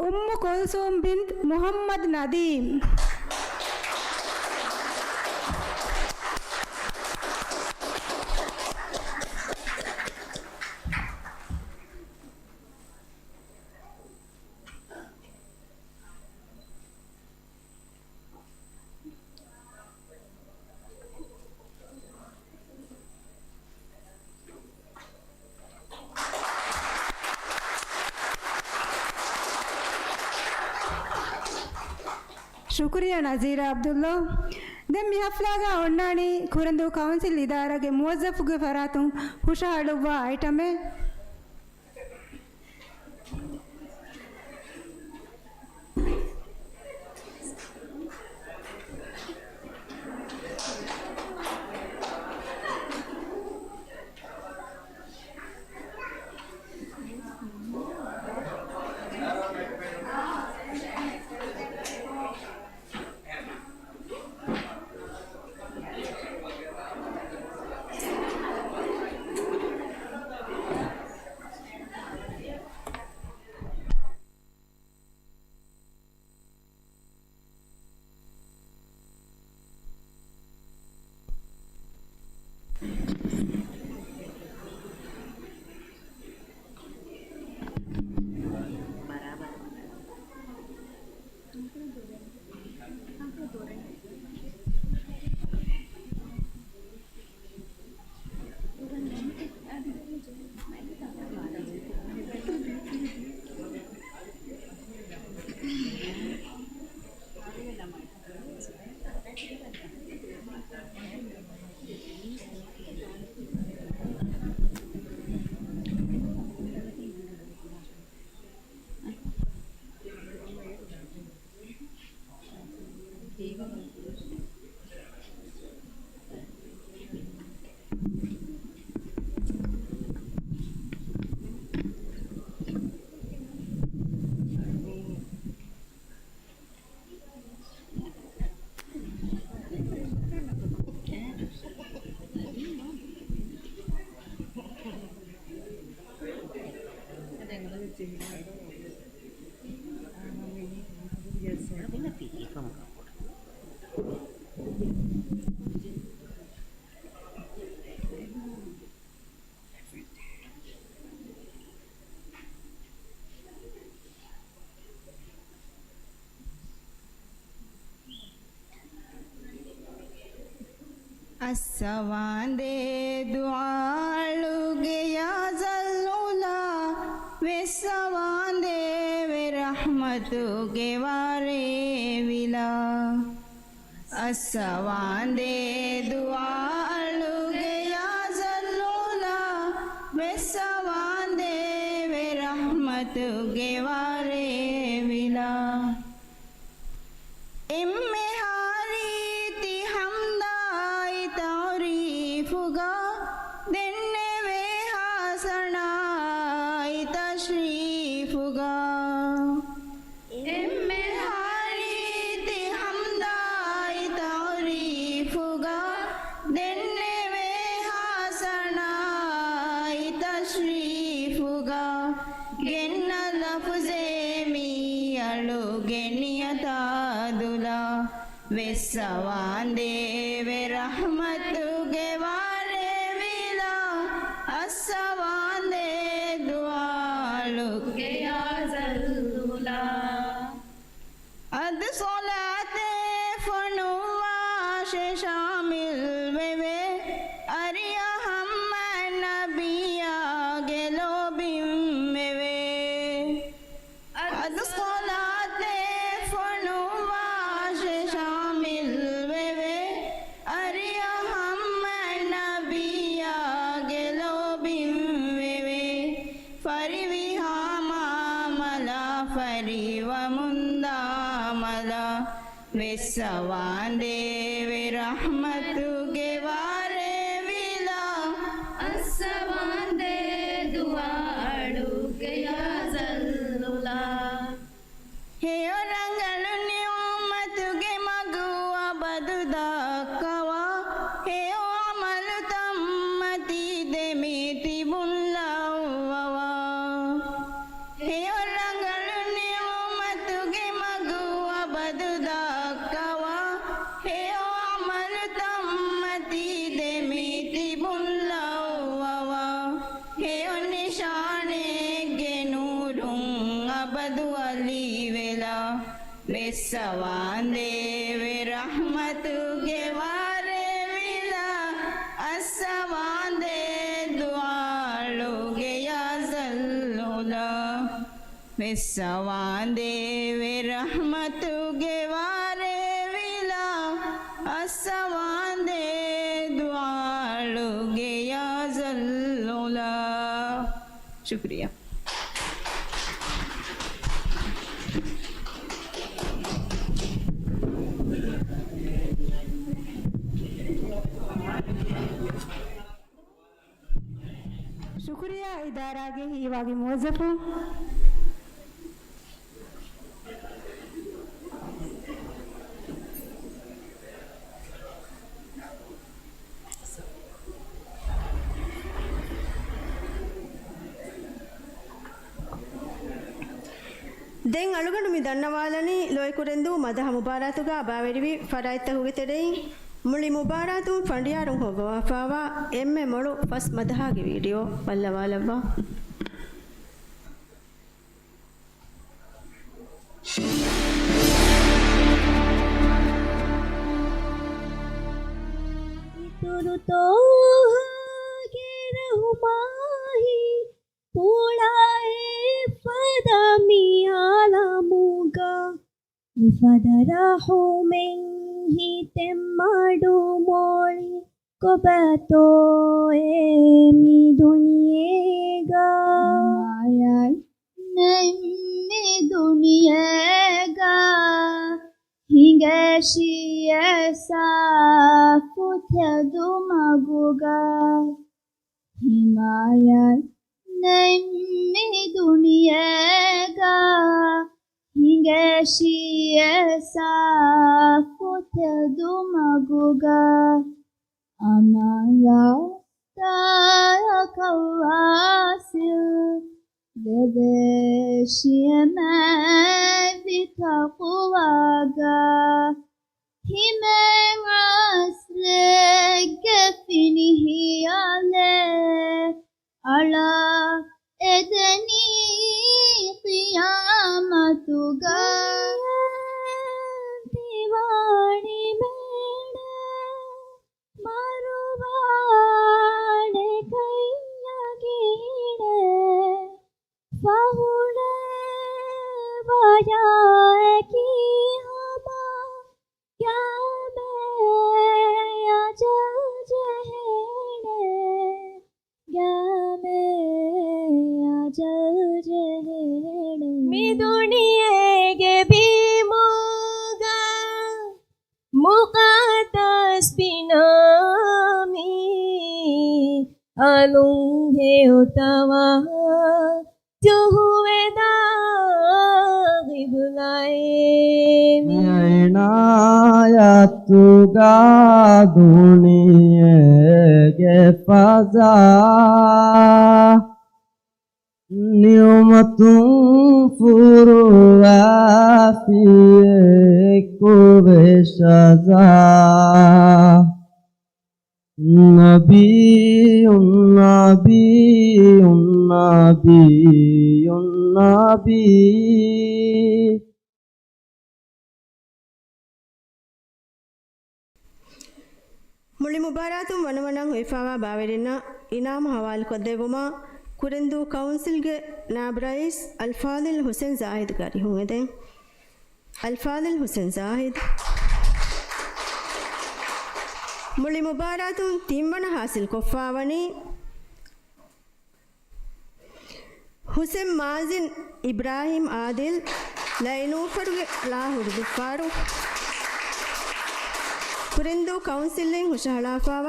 ಉಮ್ಮು ಕುಲ್ಸೂಮ್ ಬಿಂತ್ ಮುಹಮ್ಮದ್ ನದೀಮ್ ಶುಕ್ರಿಯಾ ನಜೀರಾ ಅಬ್ದುಲ್ಲಾ ದೆಮ್ ಮಿಹಫ್ಲಾಗ ಒಣ್ಣಾಣಿ ಕುರಂದು ಕೌನ್ಸಿಲ್ ಇದಾರಗೆ ಮುವಜ್ಜಫ್ಗೆ ಫರಾತು ಹುಷಾಳುವ ಐಟಮೆ ಅಸ್ಸವಾಂದೆ ದುಆಳುಗೆ ಯಾಜಲ್ಲುಲಾ ವೆಸ್ಸವಾಂದೆ ವೆರಹಮತುಗೆ ವಾರೆ ವಿಲಾ ಅಸ್ಸವಾಂದೆ ದುಆಳುಗೆ ಯಾಜಲ್ಲುಲಾ ವೆಸ್ಸವಾಂದೆ ವೆರಹಮತುಗೆ ವಾರೆ ವಿಲಾ ಎಮ್ಮೆ ಹಾರೀತಿ ಹಮ್ದಾಯಿ ತಾರೀಫುಗಾ ದೆನ್ನೆವೆ ಹಾಸನಾಯಿ ತಶ್ರೀಫುಗಾ ಎಮ್ಮೆ ಹಾರೀತಿ ಹಮ್ದಾಯಿ ತಾರೀಫುಗಾ ದೆನ್ನೆವೆ ಹಾಸನಾಯಿ ತಶ್ರೀಫುಗಾ ಗೆನ್ನ ಲಫ್ಜೆ ಮೀಯಳು ಗೆನಿಯತಾದುಲಾ ವೆಸ್ಸವಾಂದೆ ವೆರಹಮತುಗೆ ವಾರೆ ವಿಲಾ ಅಸ್ಸವಾಂದೆ ದುಆಳುಗೆ ಯಾಜಲ್ಲುಲಾ ಅದ್ ಸೊಲಾತೆ ಫನುವಾಶೆ ಶಾಮಿಲ್ ವೆವೆ ಅರಿಯ ಹಮ್ अदखलाते फनुवाश शामिल वेवे अरिया हम नबिया गेलो बिम वेवे फरिवी हामा मला फरी वमुंदा मला विसवांदे वे रहमतु के वारे विला अस्सवांदे दुआड़ू के याजल्लुला हे रंगलु नियमतु के मगुआ बदुदा कवा हे अमलु तम्मती दे मीति बुल्लावा हे रंगलु नियमतु के मगुआ बदुदा कवा हे अमलु तम्मती दे मीति बुल्लावा हे निशाने के नूरुं अबदु अली वेला बेसवांदे वे रहमतु के वारे विला अस्सवांदे दुआलो के याजल्लुला बेसवांदे वे रहमतु के वारे विला अस्सवांदे दुआलो के याजल्लुला शुक्रिया ಶುಕ್ರಿಯಾ ಇದಾರಾಗೆ ಇವಾಗಿ ಮೋಜಫು ದೆನ್ ಅಳುಗಂಡು ಮಿ ದನ್ನವಾಲನಿ ಲೋಯ್ಕುರೆಂದು ಮದಹ ಮುಬಾರಾತುಗ ಬಾವೆರಿವಿ ಫರಾಯ್ತ ಹುಗಿತೆಡೆಯಿ ಮುಳಿ ಮುಬಾರಾತು ಫಂಡಿಯಾರು ಹೋಗವಾಫಾವ ಎಮ್ಮೆ ಮೊಳು ಫಸ್ ಮದಹಾಗಿ ವಿಡಿಯೋ ಪಲ್ಲವಾಲವ್ವ तुरु तो के रहुमाही पूळाए फदा मियाला मुगा विफदराहु मेंहि तेम्माडु मोळि कोबतो एमि दुनियेगा आयाय नेमि दुनियेगा हिंगशियसा फुथेदु मगुगा हिमायत नेमि दुनियेगा हिंगशियसा फुथेदु मगुगा अमाया तायकवासिल Dedeshiyeme bitaqwaga Himen asle gefinihi ale Ala edeni qiyamatuga Diwani mene marubane kayyagine Fahune bajaye ki hama kya mein ajal jehne kya mein ajal jehne mi duniye ke bimuga muqaddas binami alung he utawa जो हुए दाग़िब लाए इनायतुगा दुनिये के फजा नियमतुं फुरुआफिए कुबे सजा नबीयुन नबीयुन नबीयुन नबी ಮುಳಿ ಮುಬಾರಾತು ವನವನಂ ಹೊಯ್ಫಾವಾ ಬಾವೆರಿನ ಇನಾಮ್ ಹವಾಲ್ ಕೊದ್ದೆವುಮ ಕುರೆಂದು ಕೌನ್ಸಿಲ್ಗೆ ನಾಬ್ ರೈಸ್ ಅಲ್ಫಾದಿಲ್ ಹುಸೇನ್ ಜಾಹಿದ್ ಗಾರಿ ಹೋಗಿದೆ ಅಲ್ಫಾದಿಲ್ ಹುಸೇನ್ ಜಾಹಿದ್ ಮುಳಿ ಮುಬಾರಾತುನ್ ತಿಂಬಣ ಹಾಸಿಲ್ ಕೊಫಾವಣಿ ಹುಸೇನ್ ಮಾಜಿನ್ ಇಬ್ರಾಹಿಂ ಆದಿಲ್ ಲೈನೂಫರ್ಗೆ ಲಾಹುರ್ದು ಫಾರು ಕುರೆಂದು ಕೌನ್ಸಿಲಿಂಗ್ ಹುಷಹಳಾಫಾವ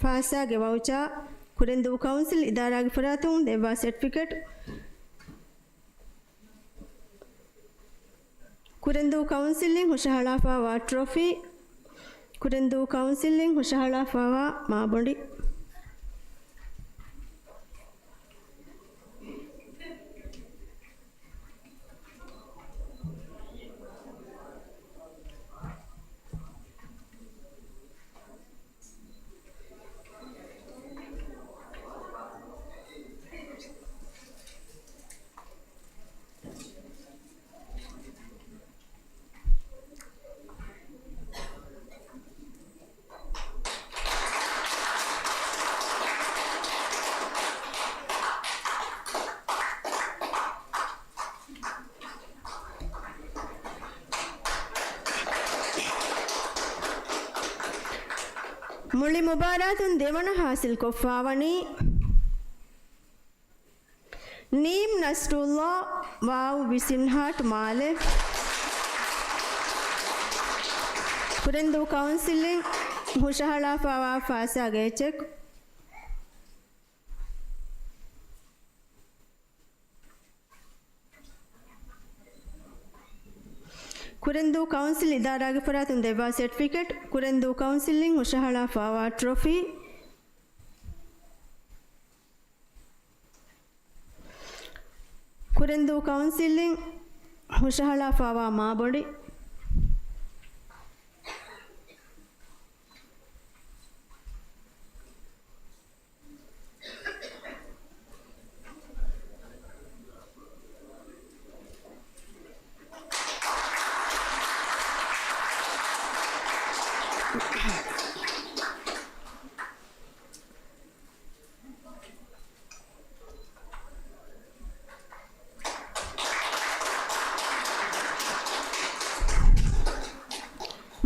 ಫಾಸಾಗೆ ವೌಚಾ ಕುರೆಂದು ಕೌನ್ಸಿಲ್ ಇದಾರಾಗಿ ಫರಾತುಂ ದೇವಾ ಸರ್ಟಿಫಿಕೇಟ್ ಕುರೆಂದು ಕೌನ್ಸಿಲಿಂಗ್ ಹುಷಹಳಾಫಾವ ಟ್ರೋಫಿ ಕುರೆಂದು ಕೌನ್ಸಿಲಿಂಗ್ ಹುಷಹಳಾಫಾವ ಮಾಬೊಂಡಿ ಮುಳಿ ಮುಬಾರಾತುನ್ ದೇವಣ ಹಾಸಿಲ್ ಕೊಫಾವಣಿ ನೀಮ್ ನಸ್ರುಲ್ಲಾ ವಾವ್ ಬಿಸಿನ್ಹಾಟ್ ಮಾಲೆ ಕುರೆಂದು ಕೌನ್ಸಿಲಿಂಗ್ ಹುಷಹಳಾಫಾವಾ ಫಾಸಾಗೆ ಚೆಕ್ ಕುರೆಂದು ಕೌನ್ಸಿಲ್ ಇದಾರಾಗಿ ಫರಾತುನ್ ದೇವಾ ಸರ್ಟಿಫಿಕೇಟ್ ಕುರೆಂದು ಕೌನ್ಸಿಲಿಂಗ್ ಹುಷಹಳಾಫಾವಾ ಟ್ರೋಫಿ ಕುರೆಂದು ಕೌನ್ಸಿಲಿಂಗ್ ಹುಷಹಳಾಫಾವಾ ಮಾಬೊಡಿ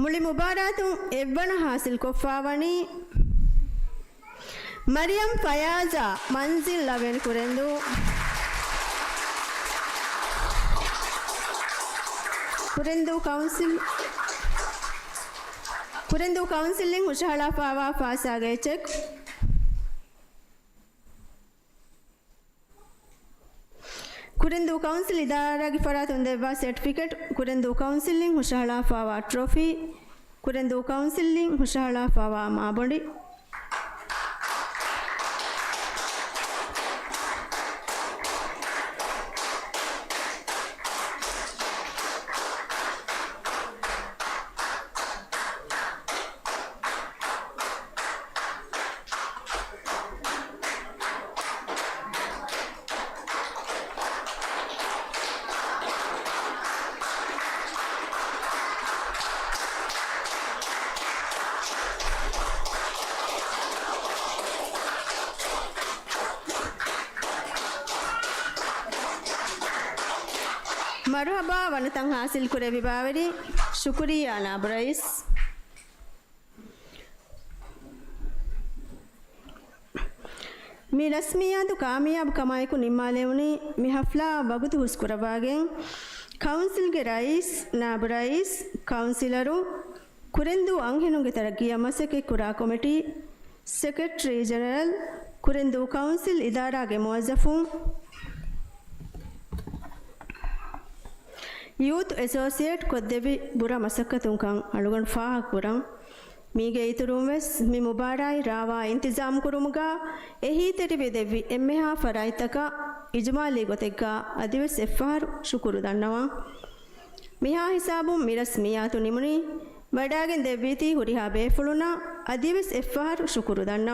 ಮುಳಿ ಮುಬಾರಾತು ಎವ್ವಣ ಹಾಸಿಲ್ ಕೊಫಾವಣಿ ಮರಿಯಂ ಫಯಾಜಾ ಮಂಜಿಲ್ ಲವೆನ್ ಕುರೆಂದು ಕುರೆಂದು ಕೌನ್ಸಿಲಿಂಗ್ ಹುಷಹಳಾಫಾವಾ ಫಾಸಾಗೆ ಚೆಕ್ ಕುರೆಂದು ಕೌನ್ಸಿಲ್ ಇದಾರಾಗಿ ಫರಾತುನ್ ದೇವಾ ಸರ್ಟಿಫಿಕೇಟ್ ಕುರೆಂದು ಕೌನ್ಸಿಲಿಂಗ್ ಹುಷಹಳಾಫಾವಾ ಟ್ರೋಫಿ ಕುರೆಂದು ಕೌನ್ಸಿಲಿಂಗ್ ಹುಷಹಳಾಫಾವಾ ಮಾಬೊಂಡಿ ಮರುಹಬಾ ವನತಂ ಹಾಸಿಲ್ ಕುರೆ ವಿಭಾವರಿ ಶುಕ್ರಿಯಾ ನಾಬ್ ರೈಸ್ ಮಿ ರಸ್ಮಿಯಾದು ಕಾಮಿಯಾಬ್ ಕಮಾಯಕು ನಿಮ್ಮಾಲೆವನಿ ಮಿ ಹಫ್ಲಾ ಬಗುತು ಹುಸ್ಕುರವಾಗೆ ಕೌನ್ಸಿಲ್ಗೆ ರೈಸ್ ನಾಬ್ ರೈಸ್ ಕೌನ್ಸಿಲರು ಕುರೆಂದು ಅಂಹೆನುಗೆ ತರಗಿಯ ಮಸಕೆ ಕುರಾ committee secretary general Kurendhoo council ಇದಾರಾಗೆ ಮುವಜ್ಜಫು ಯೂತ್ ಅಸೋಸಿಯೇಟ್ ಕೊದ್ದೆವಿ ಬುರ ಮಸಕ್ಕತುಂಕಂ ಅಳುಗಣ್ ಫಾಹಕ್ ಬುರಂ ಮೀಗೆ ಇತುರುಂವೆಸ್ ಮಿ ಮುಬಾರಾಯಿ ರಾವಾ ಇಂತಿಜಾಮ್ ಕುರುಮುಗ ಎಹಿ ತೆರಿವೆ ದೆವ್ವಿ ಎಮ್ಮೆಹಾ ಫರಾಯ್ತಕ ಇಜ್ಮಾಲಿ ಗೊತೆಗ್ಗ ಅದಿವೆಸ್ ಎಫ್ಫಾರು ಶುಕುರು ದಣ್ಣವ ಮಿಹಾ ಹಿಸಾಬು ಮಿರಸ್ ಮಿಯಾತು ನಿಮುನಿ ವಡಾಗೆನ್ ದೆವ್ವೀತಿ ಹುರಿಹಾ ಬೇಫುಳುನ ಅದಿವೆಸ್ ಎಫ್ಫಾರು ಶುಕುರು ದಣ್ಣ